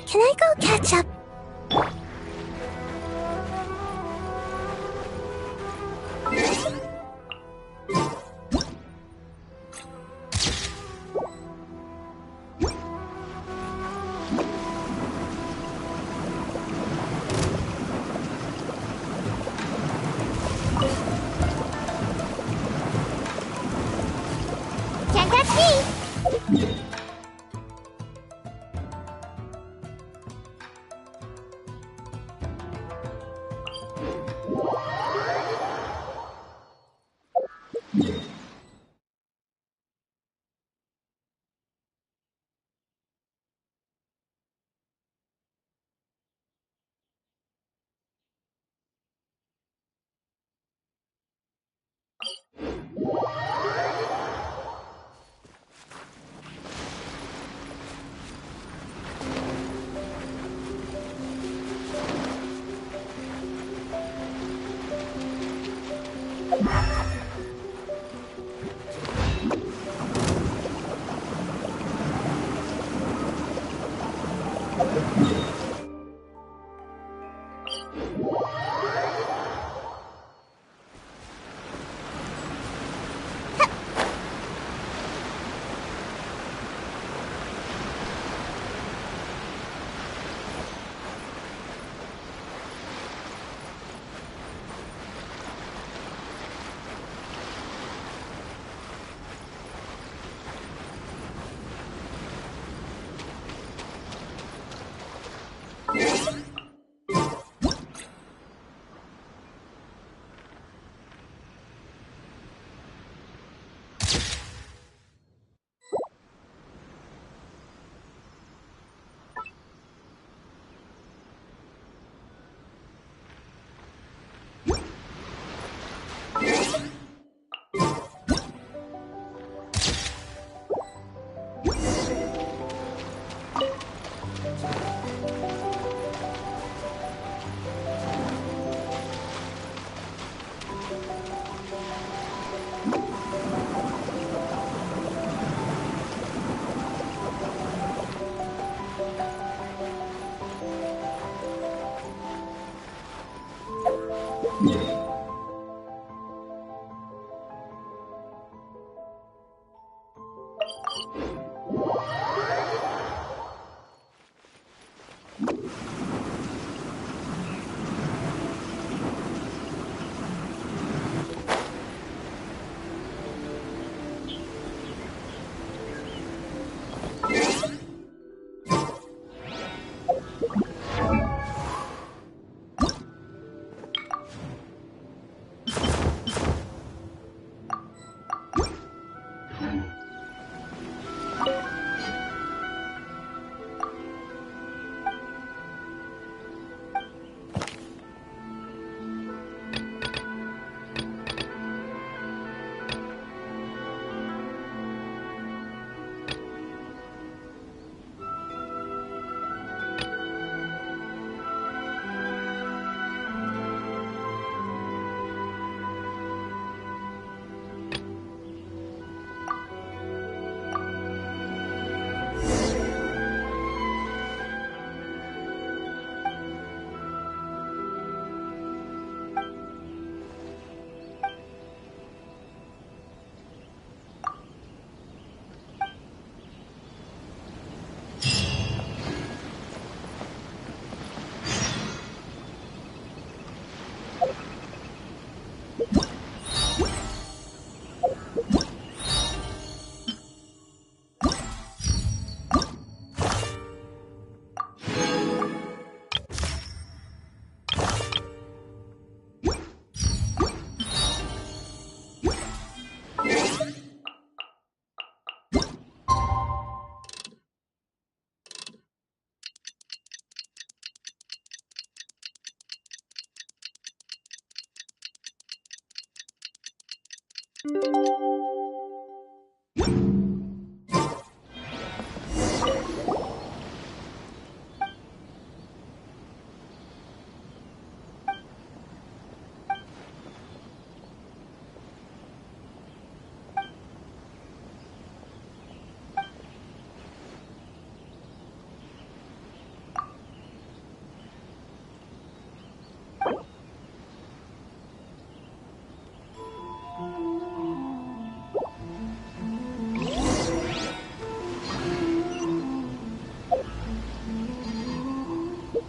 Can I go catch up? Can't catch me!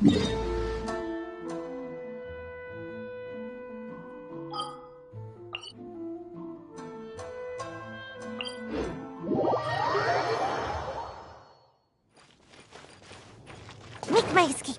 Make my escape.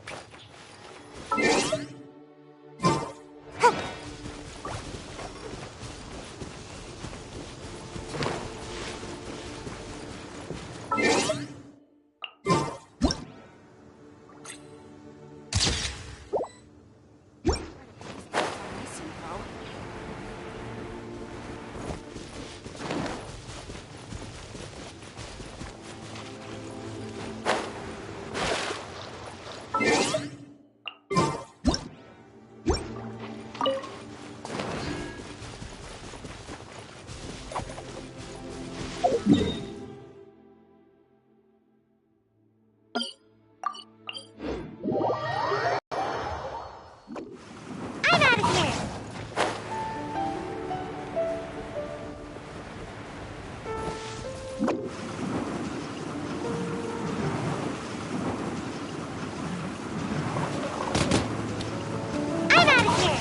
I'm out of here! I'm out of here!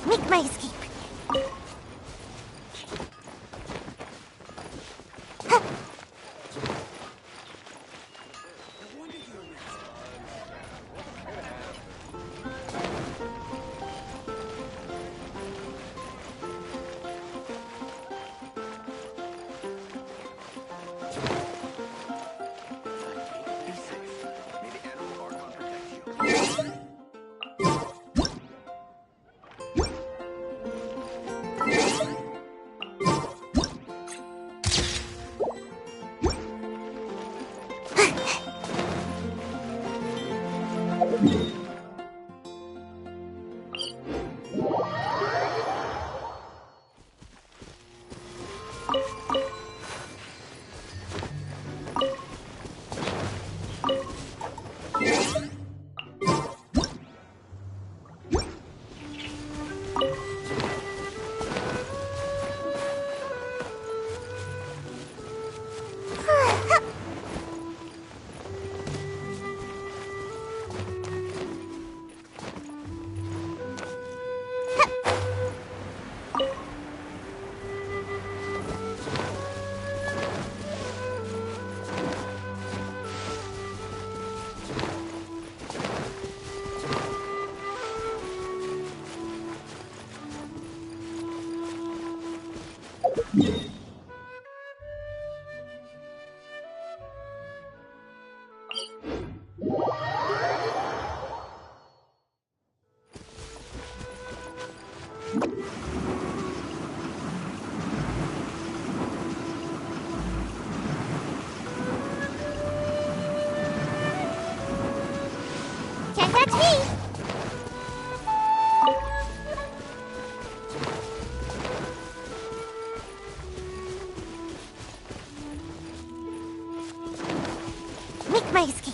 Make my escape. Can't catch me! Make my escape.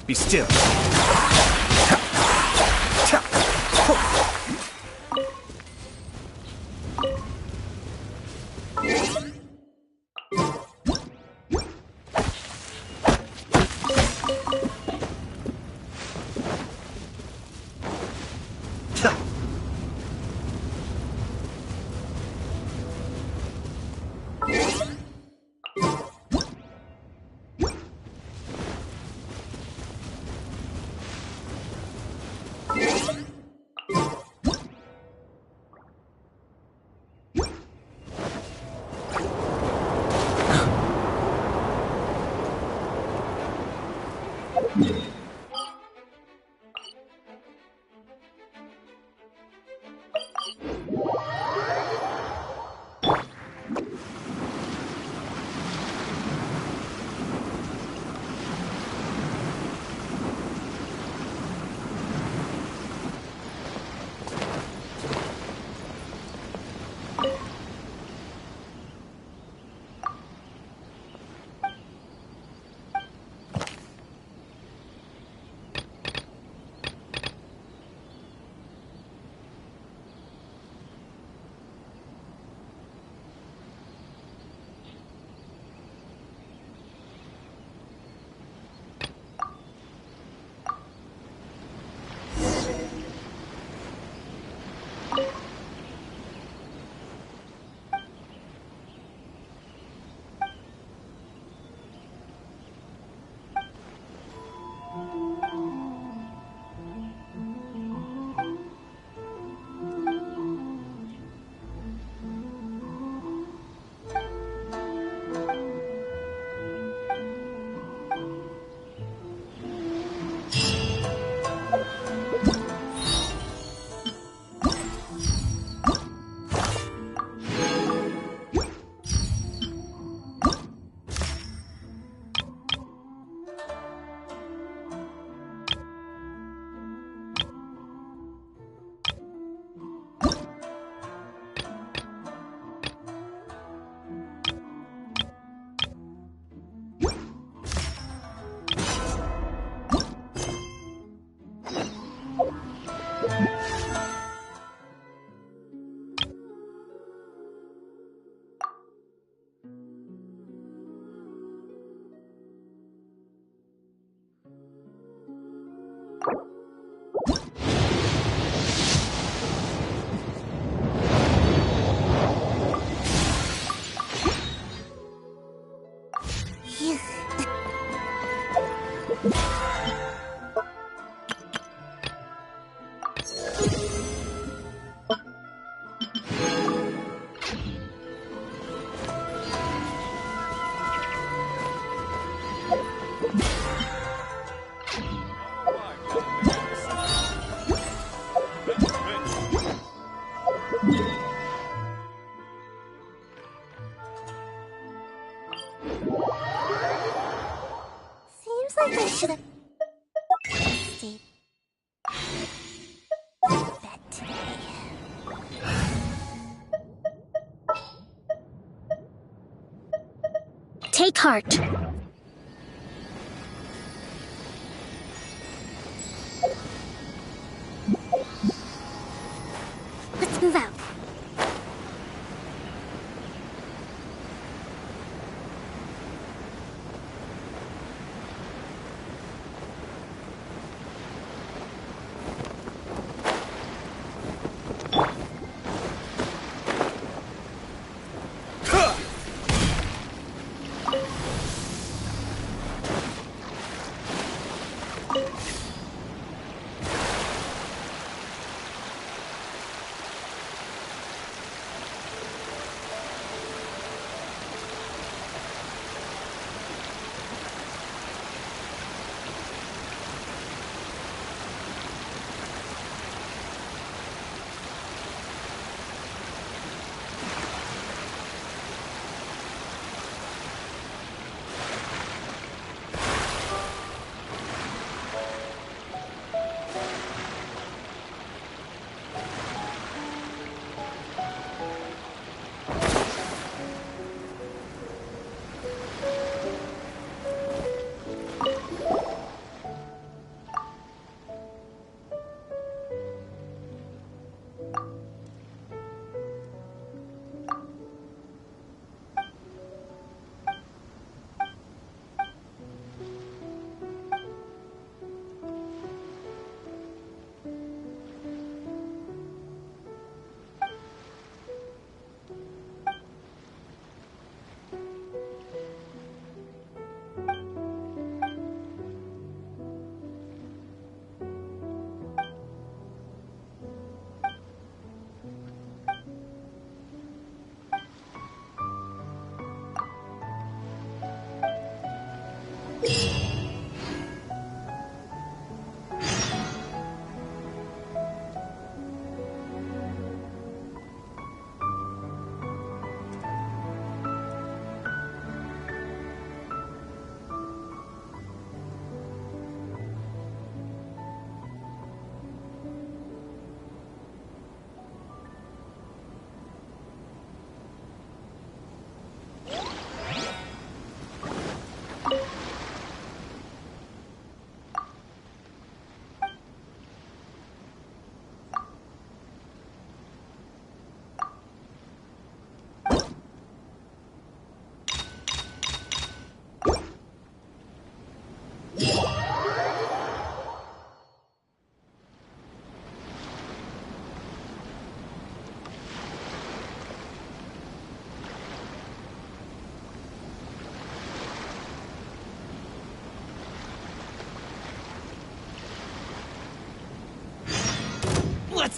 Be still. Seems like I should have stayed bed today. Take heart. Let's move out.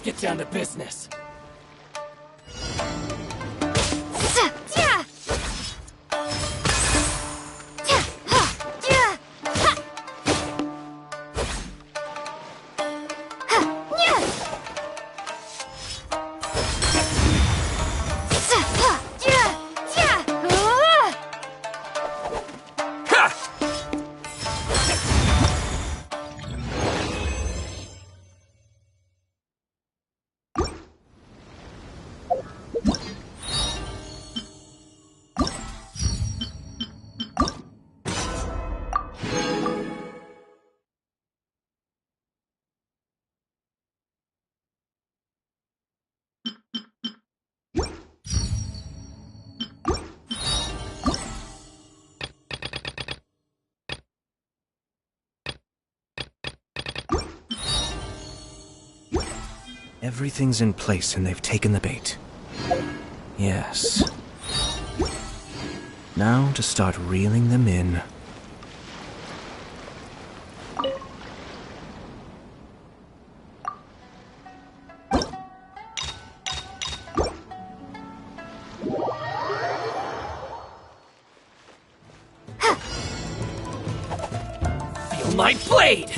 get down to business. Everything's in place and they've taken the bait. Yes. Now to start reeling them in. Feel my blade!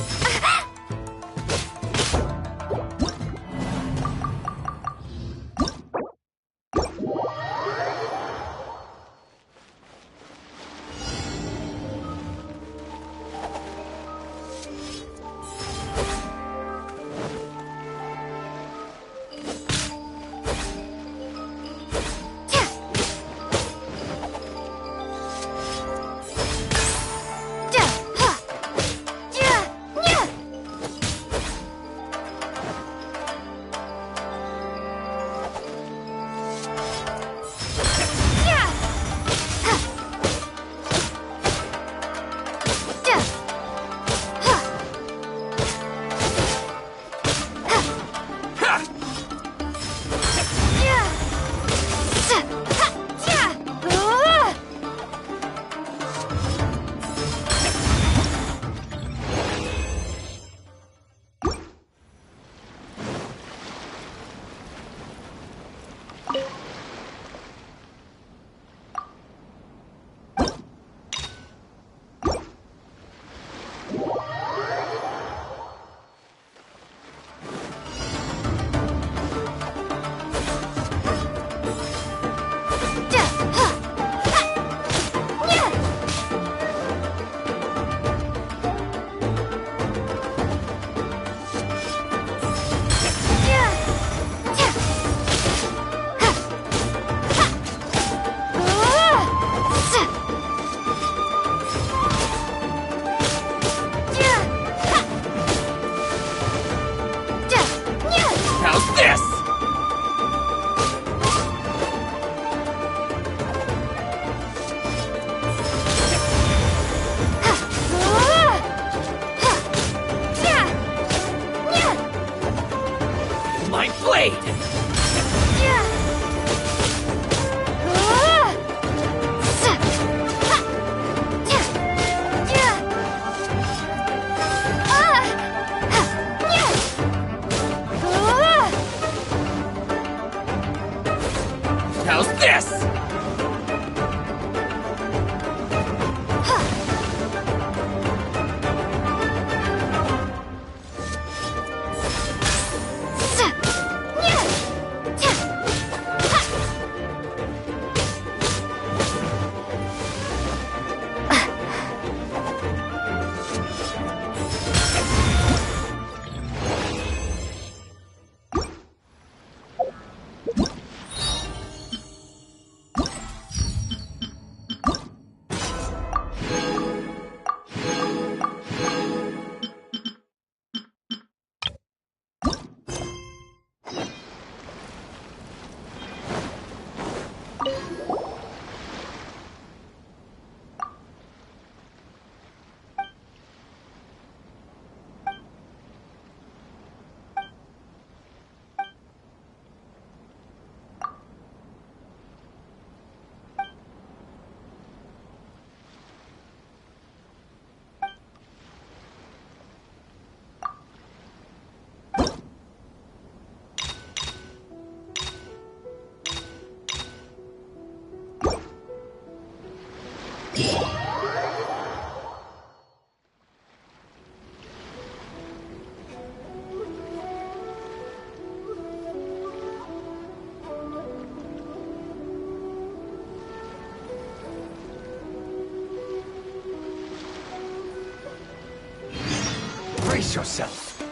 Brace yourself.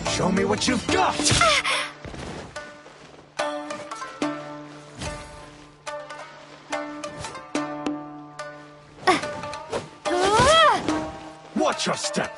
Show me what you've got! Watch your step!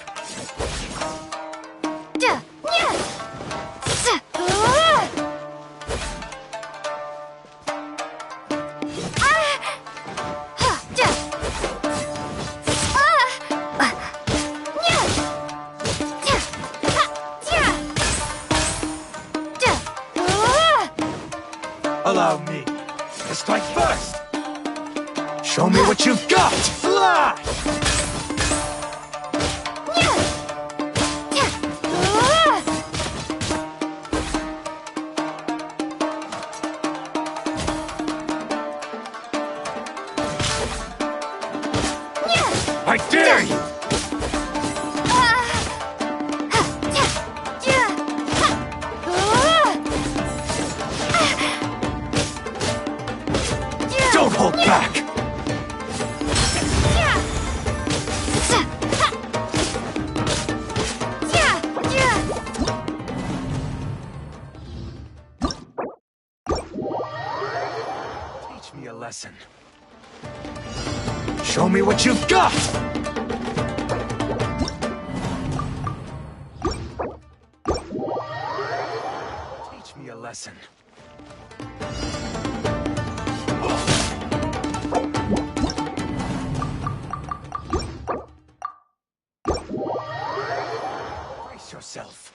Allow me to strike first! Show me what you've got! Fly! I dare you! Don't hold back! Teach me a lesson. Show me what you've got! Teach me a lesson. Brace yourself.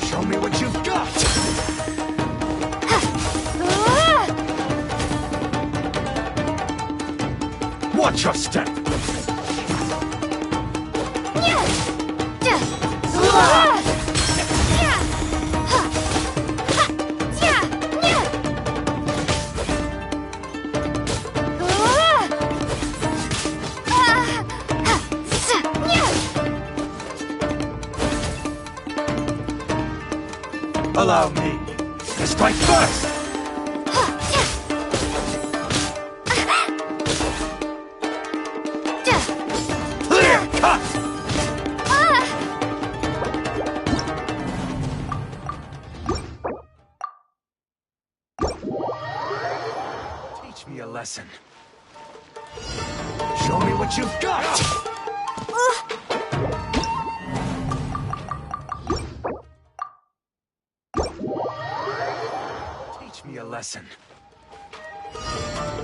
Show me what you've got! Watch your step! Allow me to strike first! Clear cut! Teach me a lesson. Show me what you've got! Teach me a lesson.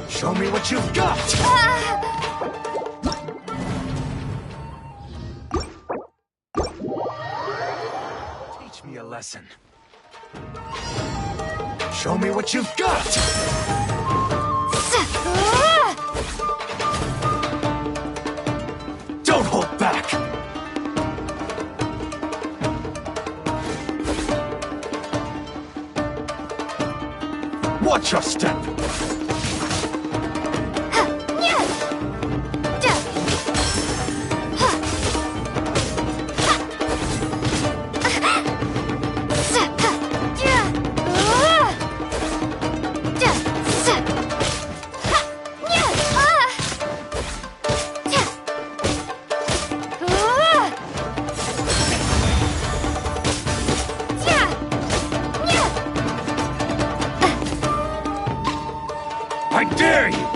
Show me what you've got! Teach me a lesson. Show me what you've got! Don't hold back! Watch your step! I dare you!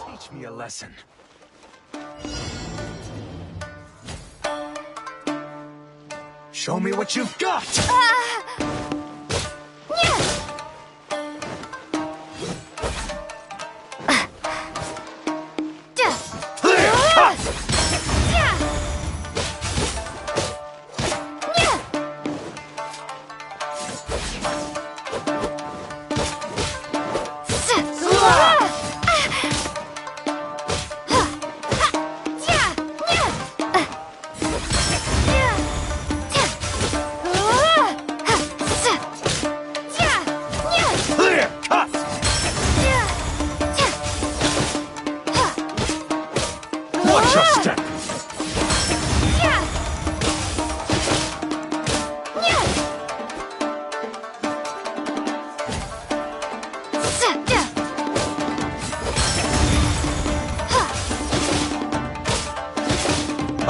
Teach me a lesson. Show me what you've got!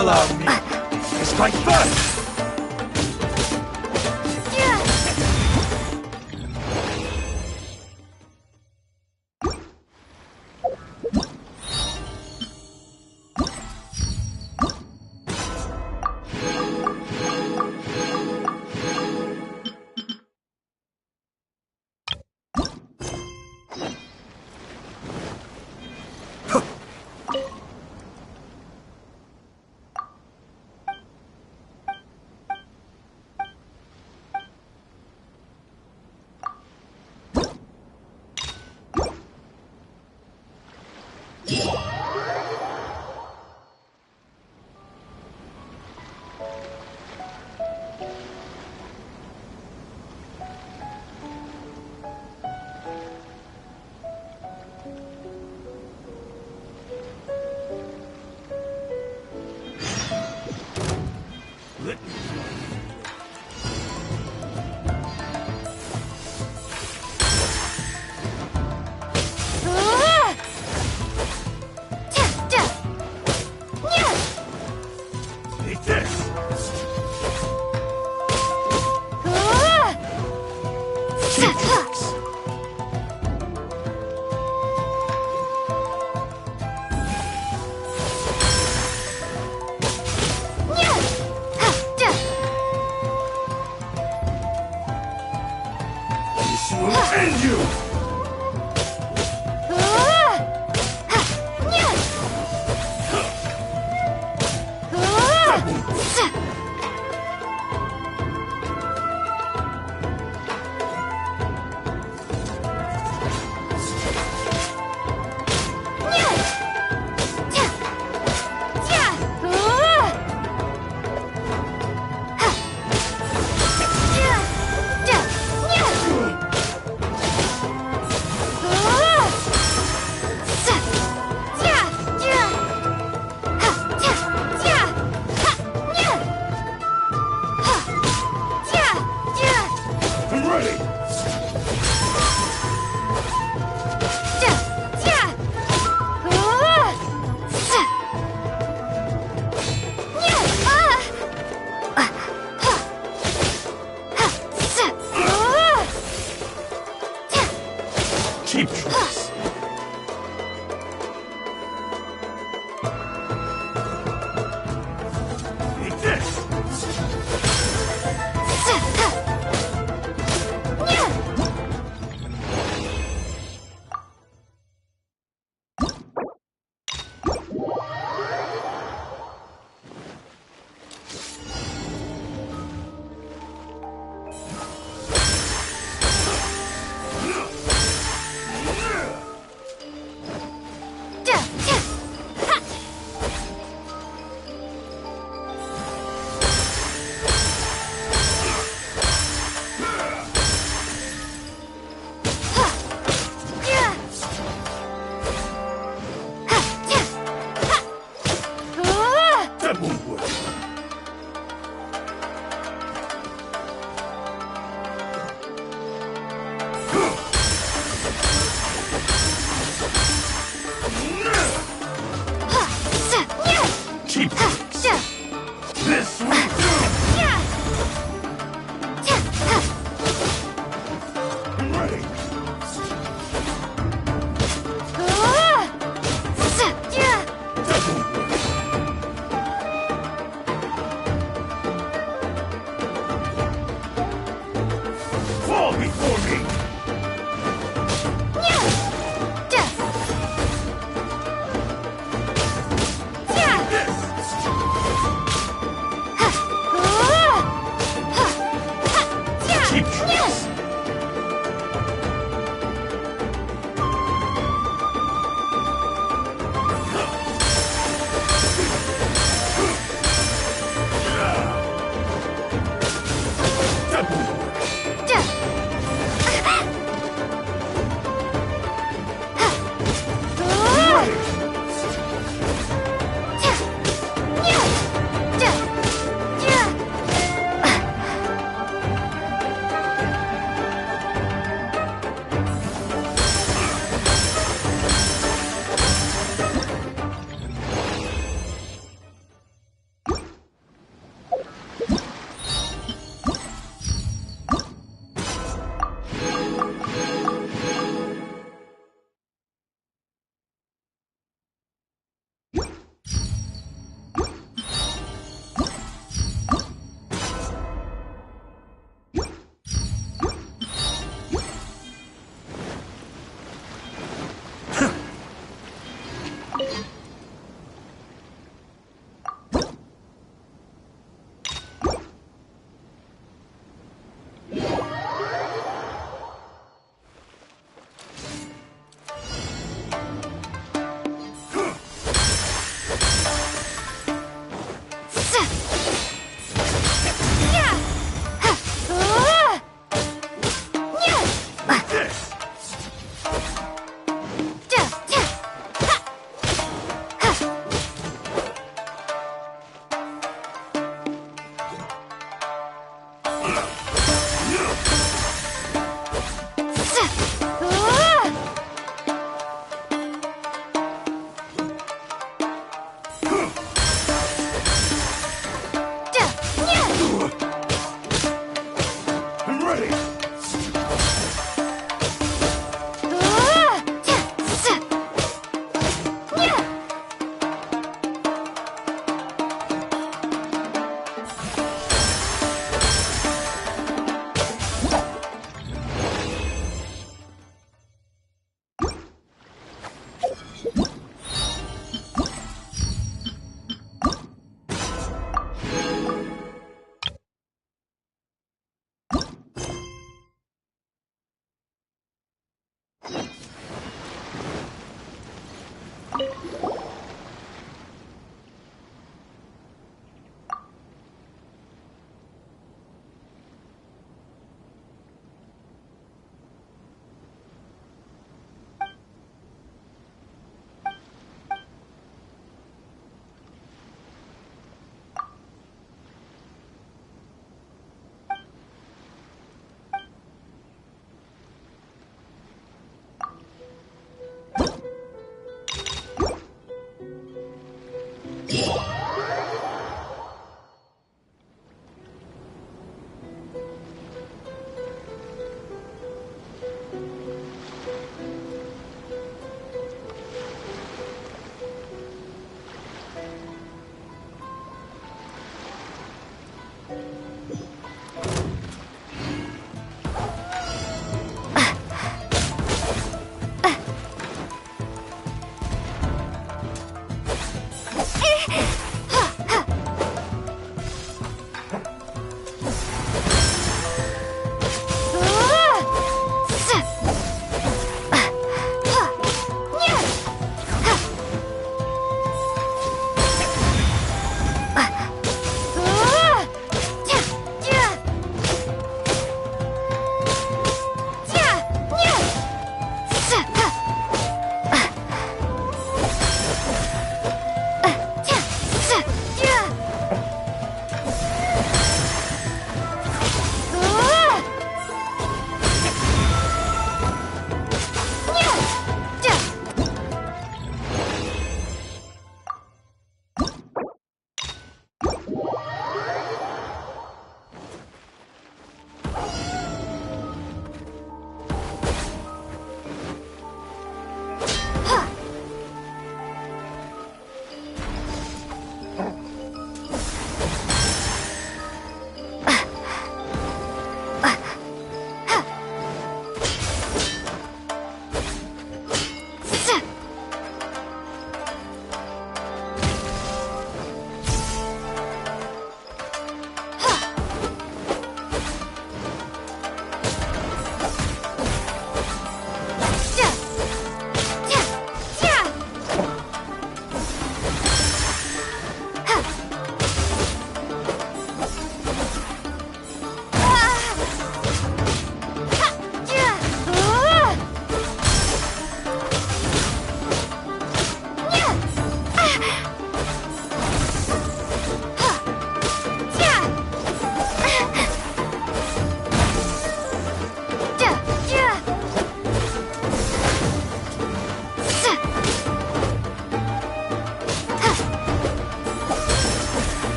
Allow me to strike first!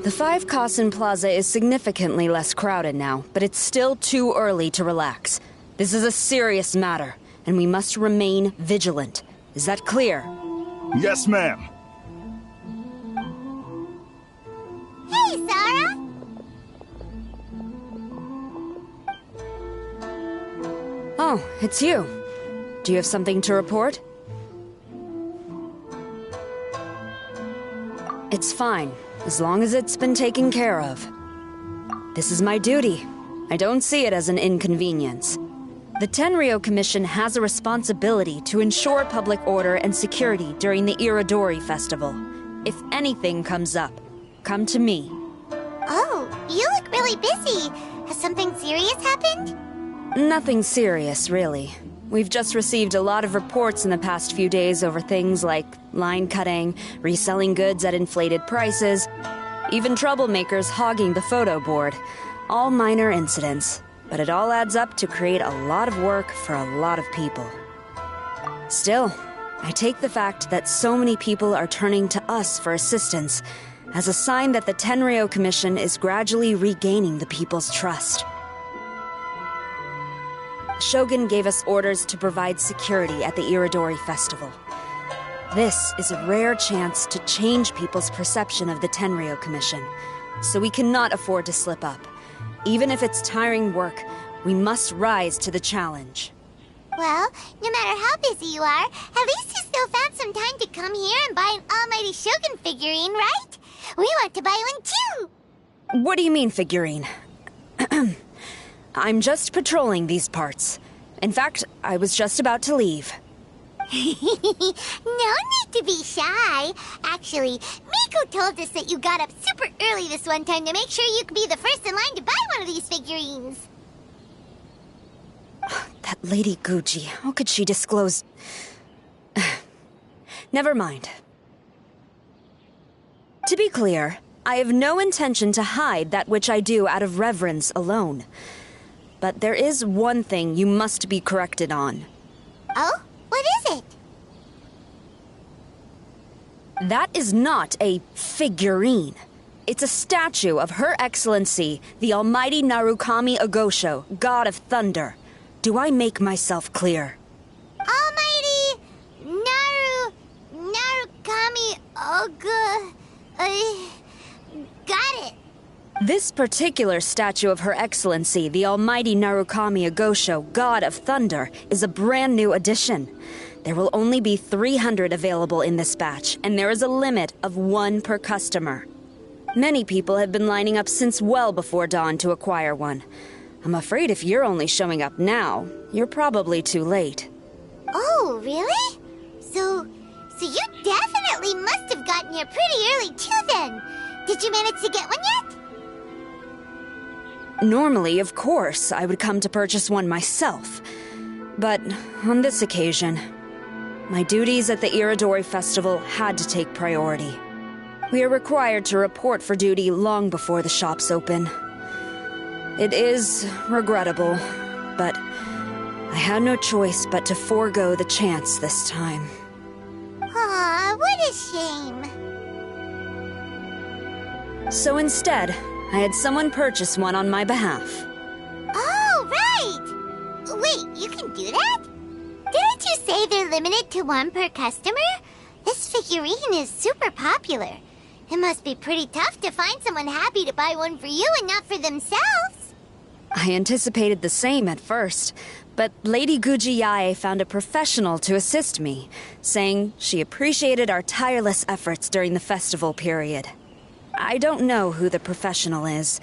The 5 Kasen Plaza is significantly less crowded now, but it's still too early to relax. This is a serious matter, and we must remain vigilant. Is that clear? Yes, ma'am. Hey, Sarah! Oh, it's you. Do you have something to report? It's fine, as long as it's been taken care of. This is my duty. I don't see it as an inconvenience. The Tenryo Commission has a responsibility to ensure public order and security during the Irodori Festival. If anything comes up, come to me. Oh, you look really busy. Has something serious happened? Nothing serious, really. We've just received a lot of reports in the past few days over things like line cutting, reselling goods at inflated prices, even troublemakers hogging the photo board. All minor incidents, but it all adds up to create a lot of work for a lot of people. Still, I take the fact that so many people are turning to us for assistance as a sign that the Tenryo Commission is gradually regaining the people's trust. Shogun gave us orders to provide security at the Irodori Festival. This is a rare chance to change people's perception of the Tenryo Commission, so we cannot afford to slip up. Even if it's tiring work, we must rise to the challenge. Well, no matter how busy you are, at least you still found some time to come here and buy an almighty Shogun figurine, right? We want to buy one too! What do you mean, figurine? I'm just patrolling these parts. In fact, I was just about to leave. No need to be shy. Actually, Miko told us that you got up super early this one time to make sure you could be the first in line to buy one of these figurines. That Lady Gucci, how could she disclose... Never mind. To be clear, I have no intention to hide that which I do out of reverence alone. But there is one thing you must be corrected on. Oh? What is it? That is not a figurine. It's a statue of Her Excellency, the Almighty Narukami Agosho, God of Thunder. Do I make myself clear? Almighty Narukami Oga... got it. This particular statue of Her Excellency, the Almighty Narukami Agosho, God of Thunder, is a brand new addition. There will only be 300 available in this batch, and there is a limit of 1 per customer. Many people have been lining up since well before dawn to acquire one. I'm afraid if you're only showing up now, you're probably too late. Oh, really? So you definitely must have gotten here pretty early too then. Did you manage to get one yet? Normally, of course, I would come to purchase one myself. But on this occasion, my duties at the Iridori Festival had to take priority. We are required to report for duty long before the shops open. It is regrettable, but I had no choice but to forego the chance this time. Aw, what a shame. So instead, I had someone purchase one on my behalf. Oh, right! Wait, you can do that? Didn't you say they're limited to 1 per customer? This figurine is super popular. It must be pretty tough to find someone happy to buy one for you and not for themselves. I anticipated the same at first, but Lady Gujiyae found a professional to assist me, saying she appreciated our tireless efforts during the festival period. I don't know who the professional is.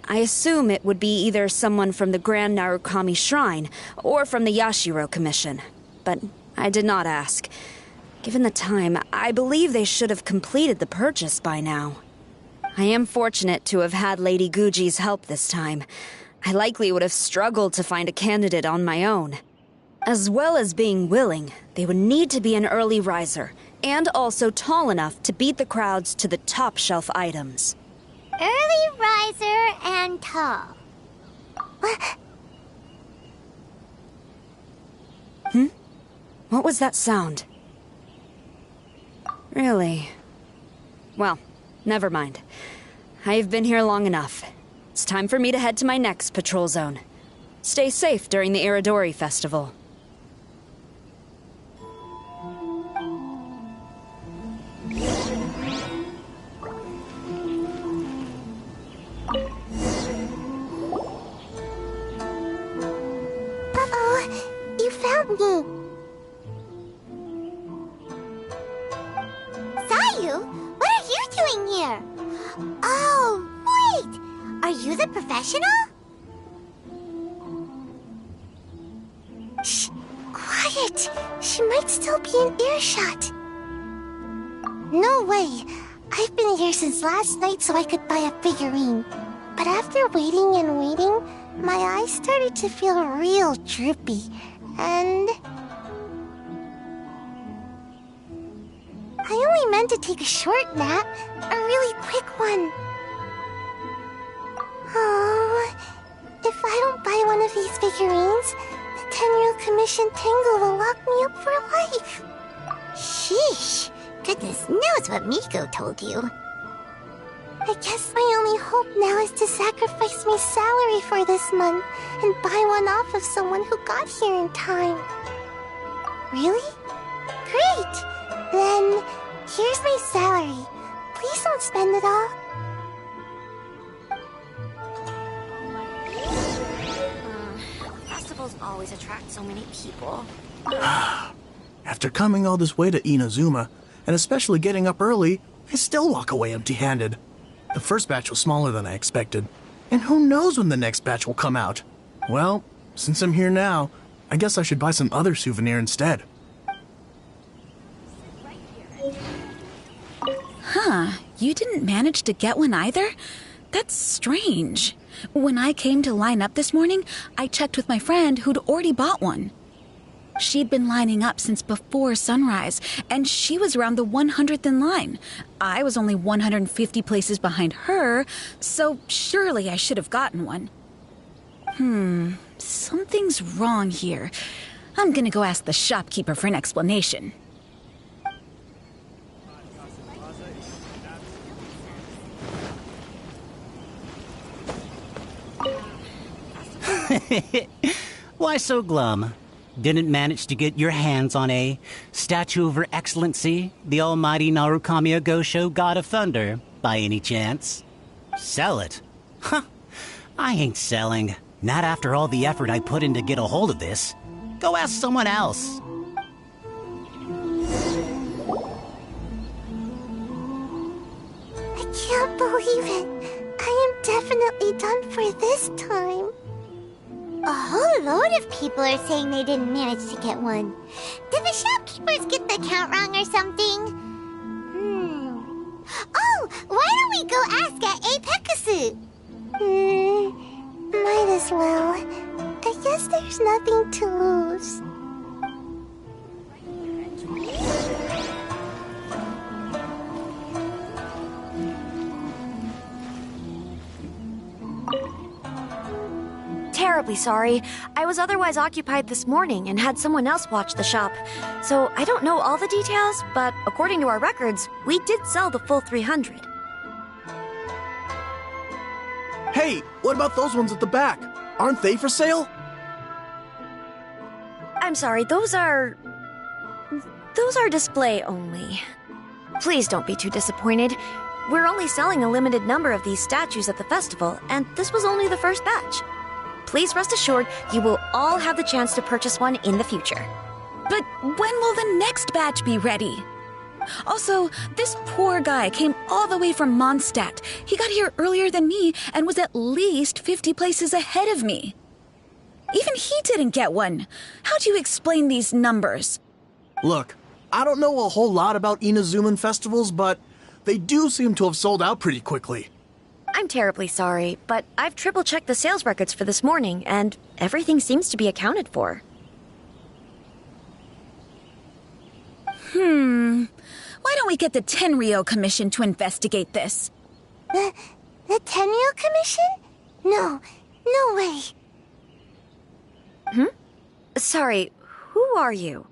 I assume it would be either someone from the Grand Narukami Shrine or from the Yashiro Commission, but I did not ask. Given the time, I believe they should have completed the purchase by now. I am fortunate to have had Lady Guji's help this time. I likely would have struggled to find a candidate on my own. As well as being willing, they would need to be an early riser, and also tall enough to beat the crowds to the top shelf items. Early riser and tall. What was that sound? Really? Well, never mind. I have been here long enough. It's time for me to head to my next patrol zone. Stay safe during the Iridori Festival. Uh-oh, you found me. Sayu, what are you doing here? Oh, wait! Are you the professional? Shh! Quiet! She might still be in earshot. No way! I've been here since last night so I could buy a figurine. But after waiting and waiting, my eyes started to feel real droopy, and... I only meant to take a short nap, a really quick one. Oh, if I don't buy one of these figurines, the 10-year commission Tango will lock me up for life. Sheesh, goodness knows what Miko told you. I guess my only hope now is to sacrifice my salary for this month and buy one off of someone who got here in time. Really? Great! Then, here's my salary. Please don't spend it all. Festivals always attract so many people. After coming all this way to Inazuma, and especially getting up early, I still walk away empty-handed. The first batch was smaller than I expected, and who knows when the next batch will come out. Well, since I'm here now, I guess I should buy some other souvenir instead. Huh, you didn't manage to get one either? That's strange. When I came to line up this morning, I checked with my friend who'd already bought one. She'd been lining up since before sunrise, and she was around the 100th in line. I was only 150 places behind her, so surely I should have gotten one. Something's wrong here. I'm gonna go ask the shopkeeper for an explanation. Why so glum? Didn't manage to get your hands on a statue of Her Excellency, the almighty Narukami Agosho, God of Thunder, by any chance? Sell it? Huh. I ain't selling. Not after all the effort I put in to get a hold of this. Go ask someone else. I can't believe it. I am definitely done for this time. A whole load of people are saying they didn't manage to get one. Did the shopkeepers get the count wrong or something? Oh, why don't we go ask at Apekasu? Might as well. I guess there's nothing to lose. Terribly sorry. I was otherwise occupied this morning and had someone else watch the shop. So I don't know all the details, but according to our records, we did sell the full 300. Hey, what about those ones at the back? Aren't they for sale? I'm sorry, those are display only. Please don't be too disappointed. We're only selling a limited number of these statues at the festival, and this was only the first batch. Please rest assured, you will all have the chance to purchase one in the future. But when will the next batch be ready? Also, this poor guy came all the way from Mondstadt. He got here earlier than me and was at least 50 places ahead of me. Even he didn't get one. How do you explain these numbers? Look, I don't know a whole lot about Inazuman festivals, but they do seem to have sold out pretty quickly. I'm terribly sorry, but I've triple-checked the sales records for this morning, and everything seems to be accounted for. Why don't we get the Tenryo Commission to investigate this? The Tenryo Commission? No way. Sorry, who are you?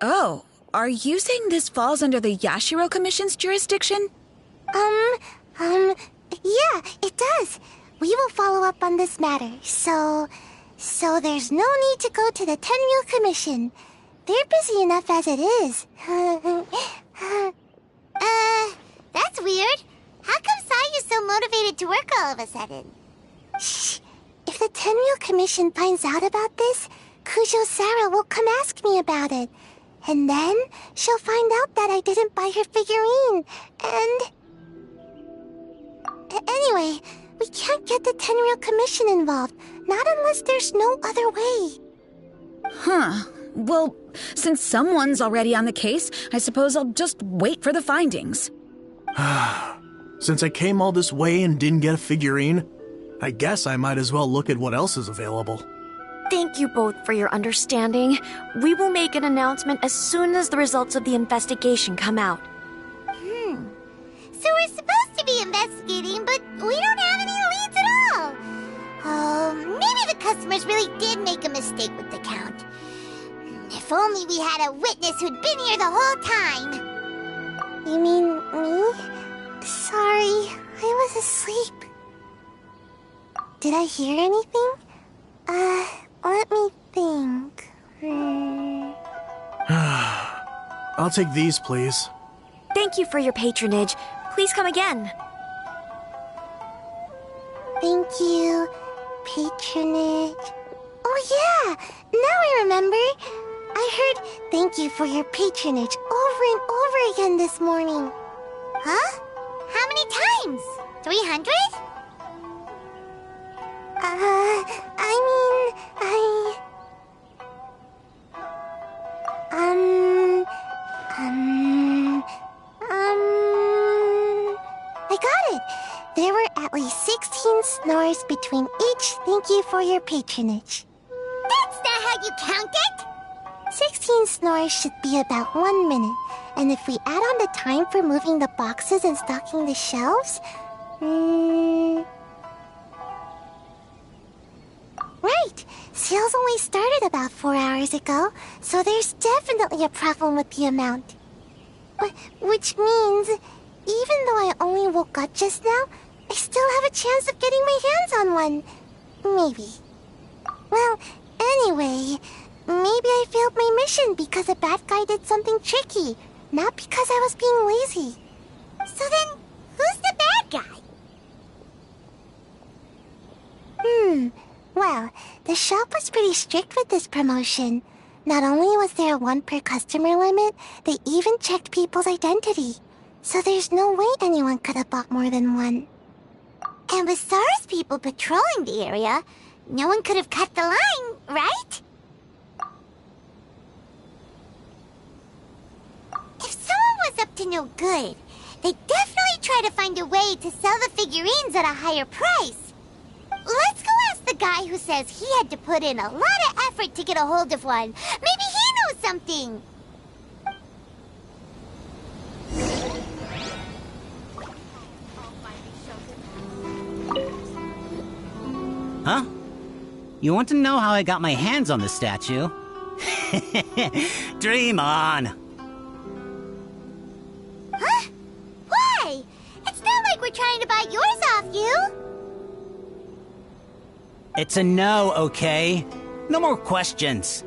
Oh, are you saying this falls under the Yashiro Commission's jurisdiction? Yeah, it does. We will follow up on this matter, so there's no need to go to the Tenryo Commission. They're busy enough as it is. That's weird. How come Sayu's so motivated to work all of a sudden? Shh. If the Tenryo Commission finds out about this, Kujo Sarah will come ask me about it. And then she'll find out that I didn't buy her figurine. And... Anyway, we can't get the Tenryo Commission involved. Not unless there's no other way. Well, since someone's already on the case, I suppose I'll just wait for the findings. Since I came all this way and didn't get a figurine, I guess I might as well look at what else is available. Thank you both for your understanding. We will make an announcement as soon as the results of the investigation come out. So we're supposed to be investigating, but we don't have any leads at all. Oh, maybe the customers really did make a mistake with the count. If only we had a witness who'd been here the whole time. You mean me? Sorry, I was asleep. Did I hear anything? Let me think. I'll take these, please. Thank you for your patronage. Please come again. Thank you. Patronage. Oh yeah, now I remember. I heard thank you for your patronage over and over again this morning. Huh? How many times? 300? I got it. There were at least 16 snores between each thank you for your patronage. That's not how glad you counted! 16 snores should be about 1 minute. And if we add on the time for moving the boxes and stocking the shelves... Right! Sales only started about 4 hours ago, so there's definitely a problem with the amount. Which means, even though I only woke up just now, I still have a chance of getting my hands on one. Maybe. Well, anyway, maybe I failed my mission because a bad guy did something tricky, not because I was being lazy. So then, who's the bad guy? Well, the shop was pretty strict with this promotion. Not only was there a 1 per customer limit, they even checked people's identity. So there's no way anyone could have bought more than one. And with Sara's people patrolling the area, no one could have cut the line, right? If someone was up to no good, they'd definitely try to find a way to sell the figurines at a higher price. Let's go ask the guy who says he had to put in a lot of effort to get a hold of one. Maybe he knows something. Huh? You want to know how I got my hands on the statue? Dream on! Huh? Why? It's not like we're trying to buy yours off you! It's a no, okay? No more questions.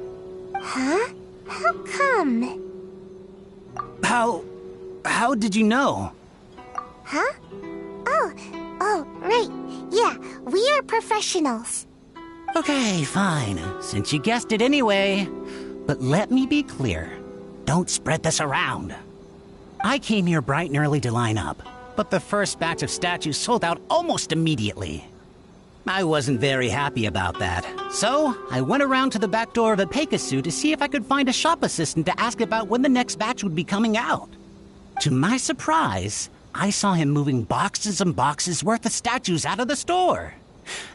Huh? How come? How did you know? Huh? Oh, right. Yeah, we are professionals. Okay, fine. Since you guessed it anyway. But let me be clear. Don't spread this around. I came here bright and early to line up, but the first batch of statues sold out almost immediately. I wasn't very happy about that. So, I went around to the back door of a Pegasus to see if I could find a shop assistant to ask about when the next batch would be coming out. To my surprise, I saw him moving boxes and boxes worth of statues out of the store.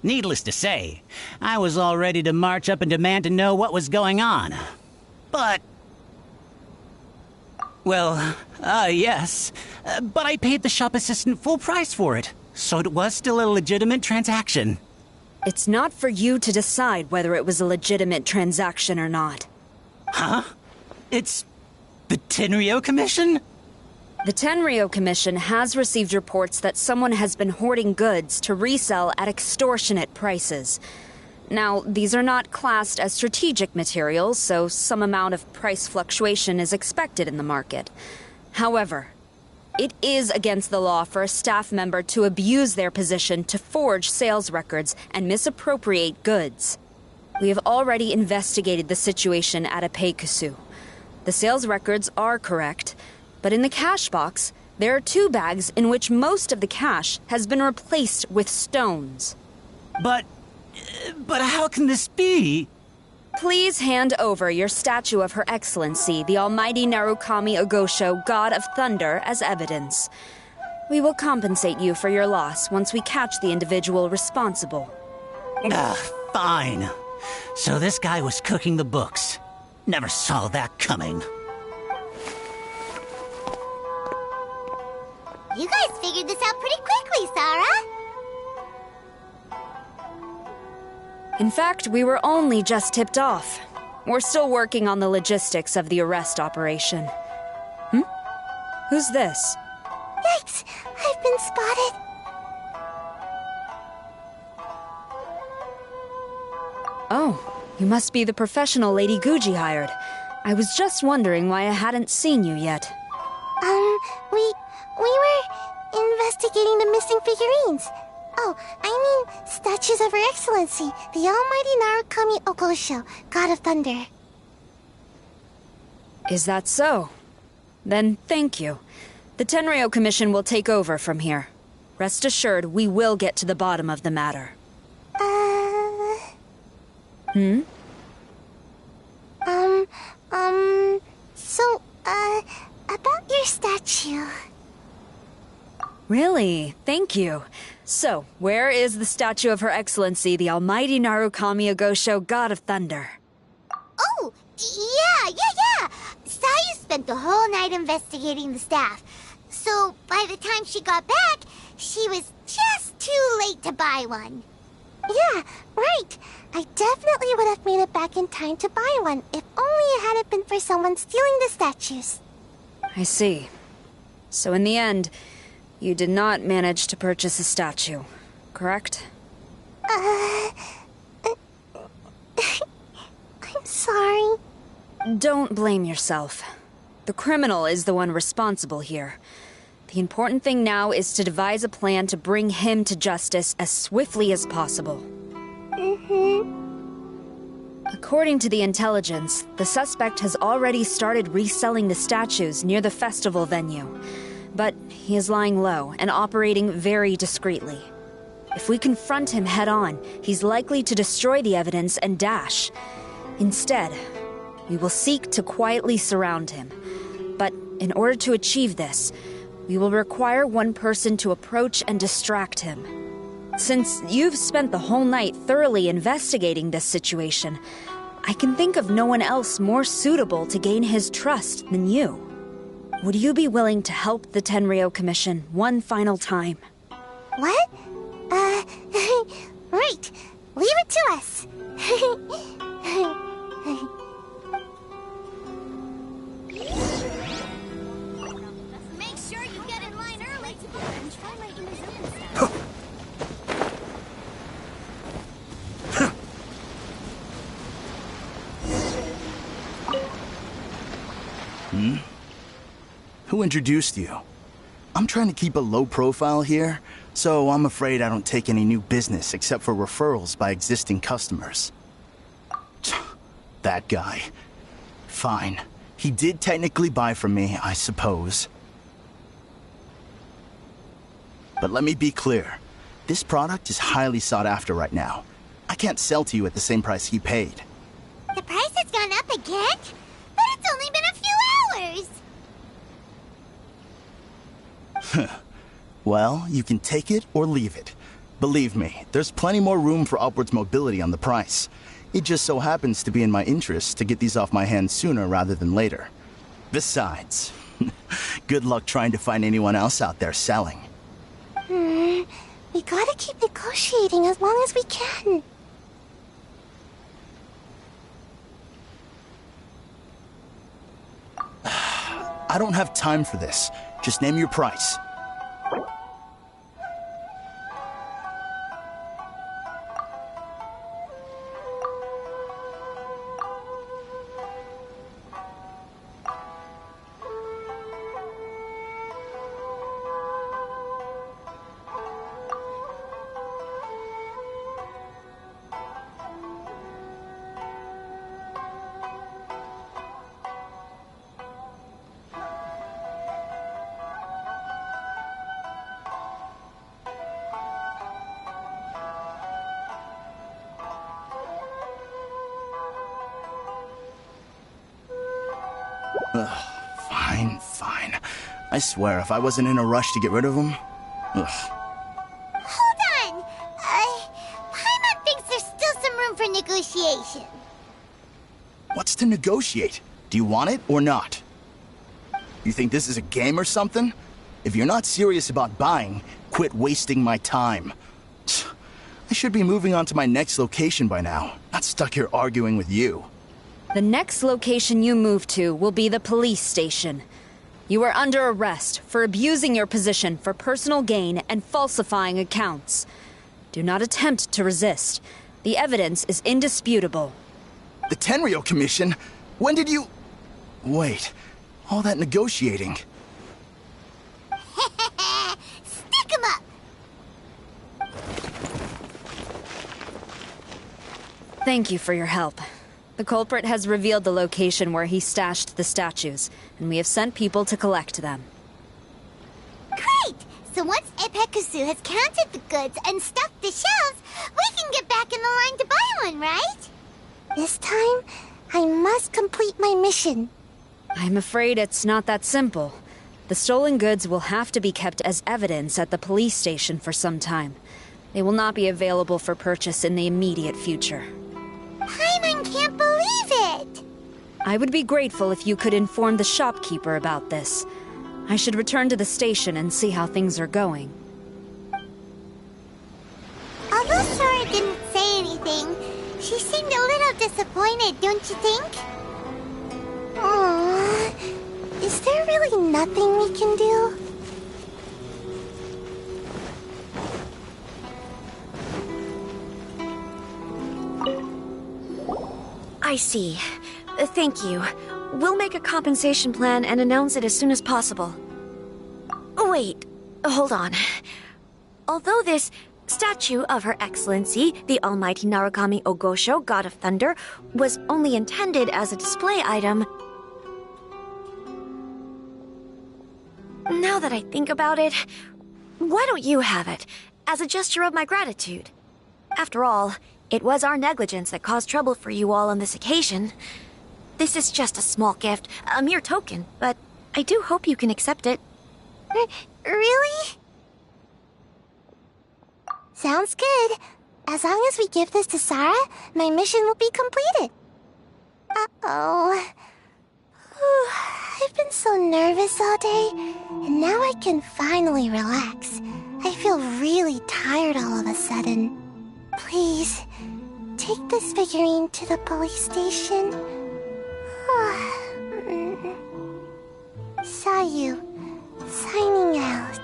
Needless to say, I was all ready to march up and demand to know what was going on. But... well, yes. But I paid the shop assistant full price for it. So it was still a legitimate transaction. It's not for you to decide whether it was a legitimate transaction or not. Huh? It's the Tenryo Commission? The Tenryo Commission has received reports that someone has been hoarding goods to resell at extortionate prices. Now, these are not classed as strategic materials, so some amount of price fluctuation is expected in the market. However, it is against the law for a staff member to abuse their position to forge sales records and misappropriate goods. We have already investigated the situation at Apeikusu. The sales records are correct, but in the cash box, there are 2 bags in which most of the cash has been replaced with stones. But how can this be? Please hand over your statue of Her Excellency, the Almighty Narukami Ogosho, God of Thunder, as evidence. We will compensate you for your loss once we catch the individual responsible. Fine. So this guy was cooking the books. Never saw that coming. You guys figured this out pretty quickly, Sarah. In fact, we were only just tipped off. We're still working on the logistics of the arrest operation. Who's this? Yikes! I've been spotted. Oh, you must be the professional Lady Guji hired. I was just wondering why I hadn't seen you yet. We were investigating the missing figurines. Oh, I mean, statues of Her Excellency, the Almighty Narukami Ogosho, God of Thunder. Is that so? Then thank you. The Tenryo Commission will take over from here. Rest assured, we will get to the bottom of the matter. So, about your statue. Really? Thank you. So, where is the statue of Her Excellency, the Almighty Narukami Ogosho, God of Thunder? Yeah. Sayu spent the whole night investigating the staff. So by the time she got back, she was just too late to buy one. Yeah, right. I definitely would have made it back in time to buy one, if only it hadn't been for someone stealing the statues. I see. So in the end, you did not manage to purchase a statue, correct? I'm sorry. Don't blame yourself. The criminal is the one responsible here. The important thing now is to devise a plan to bring him to justice as swiftly as possible. According to the intelligence, the suspect has already started reselling the statues near the festival venue. But he is lying low and operating very discreetly. If we confront him head-on, he's likely to destroy the evidence and dash. Instead, we will seek to quietly surround him. But in order to achieve this, we will require one person to approach and distract him. Since you've spent the whole night thoroughly investigating this situation, I can think of no one else more suitable to gain his trust than you. Would you be willing to help the Tenryou Commission one final time? What? Right. Leave it to us. Make sure you get in line early and try my Inazuma Who introduced you? I'm trying to keep a low profile here, so I'm afraid I don't take any new business except for referrals by existing customers. That guy. Fine. He did technically buy from me, I suppose. But let me be clear. This product is highly sought after right now. I can't sell to you at the same price he paid. The price has gone up again? But it's only been a few hours! Well, you can take it or leave it. Believe me, there's plenty more room for upwards mobility on the price. It just so happens to be in my interest to get these off my hands sooner rather than later. Besides, good luck trying to find anyone else out there selling. We gotta keep negotiating as long as we can. I don't have time for this. Just name your price. Fine. I swear, if I wasn't in a rush to get rid of him... Ugh. Hold on! Paimon thinks there's still some room for negotiation. What's to negotiate? Do you want it or not? You think this is a game or something? If you're not serious about buying, quit wasting my time. I should be moving on to my next location by now, not stuck here arguing with you. The next location you move to will be the police station. You are under arrest for abusing your position for personal gain and falsifying accounts. Do not attempt to resist. The evidence is indisputable. The Tenryou Commission? When did you... Wait, all that negotiating... Stick 'em up! Thank you for your help. The culprit has revealed the location where he stashed the statues, and we have sent people to collect them. Great! So once Epekusu has counted the goods and stuffed the shelves, we can get back in the line to buy one, right? This time, I must complete my mission. I'm afraid it's not that simple. The stolen goods will have to be kept as evidence at the police station for some time. They will not be available for purchase in the immediate future. Paimon can't believe it! I would be grateful if you could inform the shopkeeper about this. I should return to the station and see how things are going. Although Sora didn't say anything, she seemed a little disappointed, don't you think? Aww. Is there really nothing we can do? I see. Thank you. We'll make a compensation plan and announce it as soon as possible. Wait, hold on. Although this statue of Her Excellency, the Almighty Narukami Ogosho, God of Thunder, was only intended as a display item, now that I think about it, why don't you have it, as a gesture of my gratitude? After all, it was our negligence that caused trouble for you all on this occasion. This is just a small gift, a mere token, but I do hope you can accept it. Really? Sounds good. As long as we give this to Sarah, my mission will be completed. Uh-oh. I've been so nervous all day, and now I can finally relax. I feel really tired all of a sudden. Please, take this figurine to the police station. Sayu, signing out.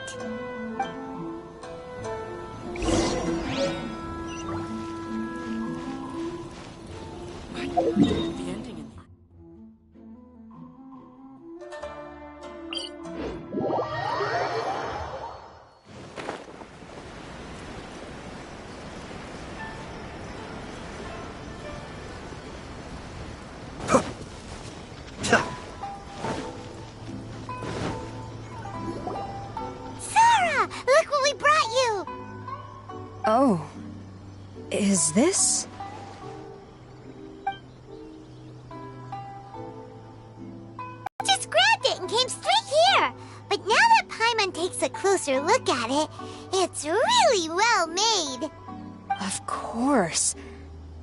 Look what we brought you! Oh. Is this? Just grabbed it and came straight here! But now that Paimon takes a closer look at it, it's really well made. Of course.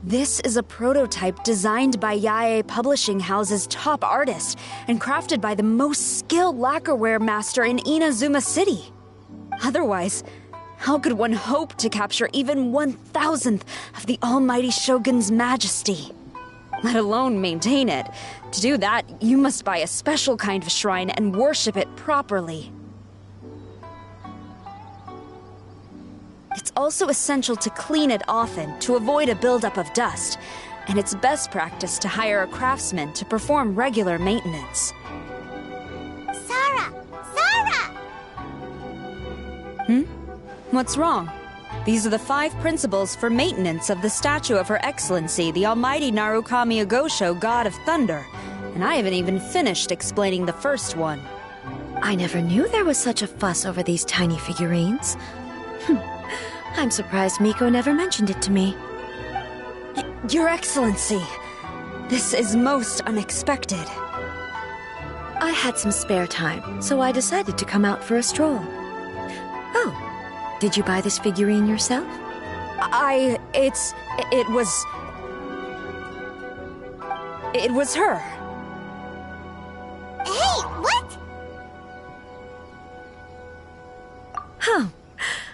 This is a prototype designed by Yae Publishing House's top artist and crafted by the most skilled lacquerware master in Inazuma City. Otherwise, how could one hope to capture even 1,000th of the Almighty Shogun's majesty? Let alone maintain it. To do that, you must buy a special kind of shrine and worship it properly. It's also essential to clean it often to avoid a buildup of dust, and it's best practice to hire a craftsman to perform regular maintenance. Sarah! Sarah! What's wrong? These are the 5 principles for maintenance of the statue of Her Excellency, the Almighty Narukami Ogosho, God of Thunder, and I haven't even finished explaining the first one. I never knew there was such a fuss over these tiny figurines. I'm surprised Miko never mentioned it to me. Your Excellency, this is most unexpected. I had some spare time, so I decided to come out for a stroll. Oh, did you buy this figurine yourself? It was her. Hey, what? Huh.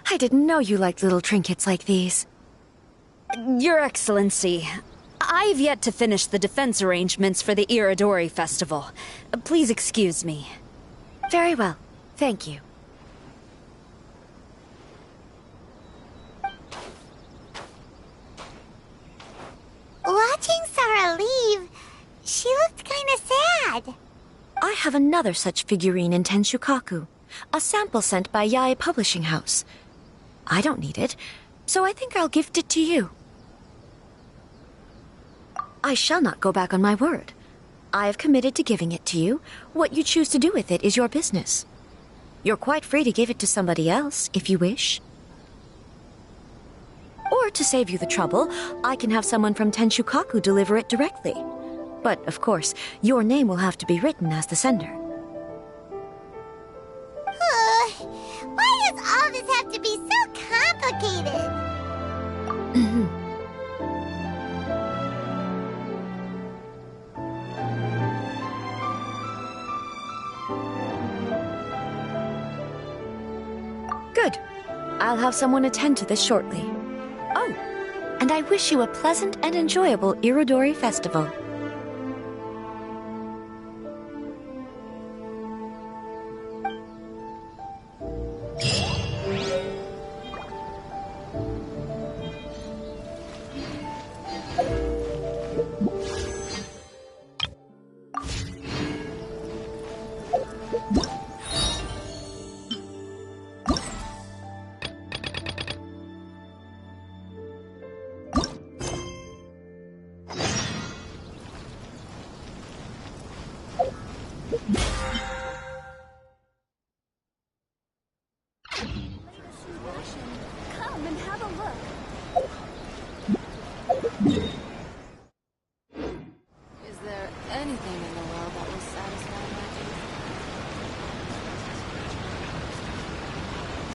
I didn't know you liked little trinkets like these. Your Excellency, I've yet to finish the defense arrangements for the Iridori Festival. Please excuse me. Very well. Thank you. Watching Sarah leave, she looked kinda sad. I have another such figurine in Tenshukaku, a sample sent by Yae Publishing House. I don't need it, so I think I'll gift it to you. I shall not go back on my word. I have committed to giving it to you. What you choose to do with it is your business. You're quite free to give it to somebody else, if you wish. Or to save you the trouble, I can have someone from Tenshukaku deliver it directly. But, of course, your name will have to be written as the sender. Why does all this have to be so complicated? Good. I'll have someone attend to this shortly. Oh, and I wish you a pleasant and enjoyable Irodori Festival. Come and have a look.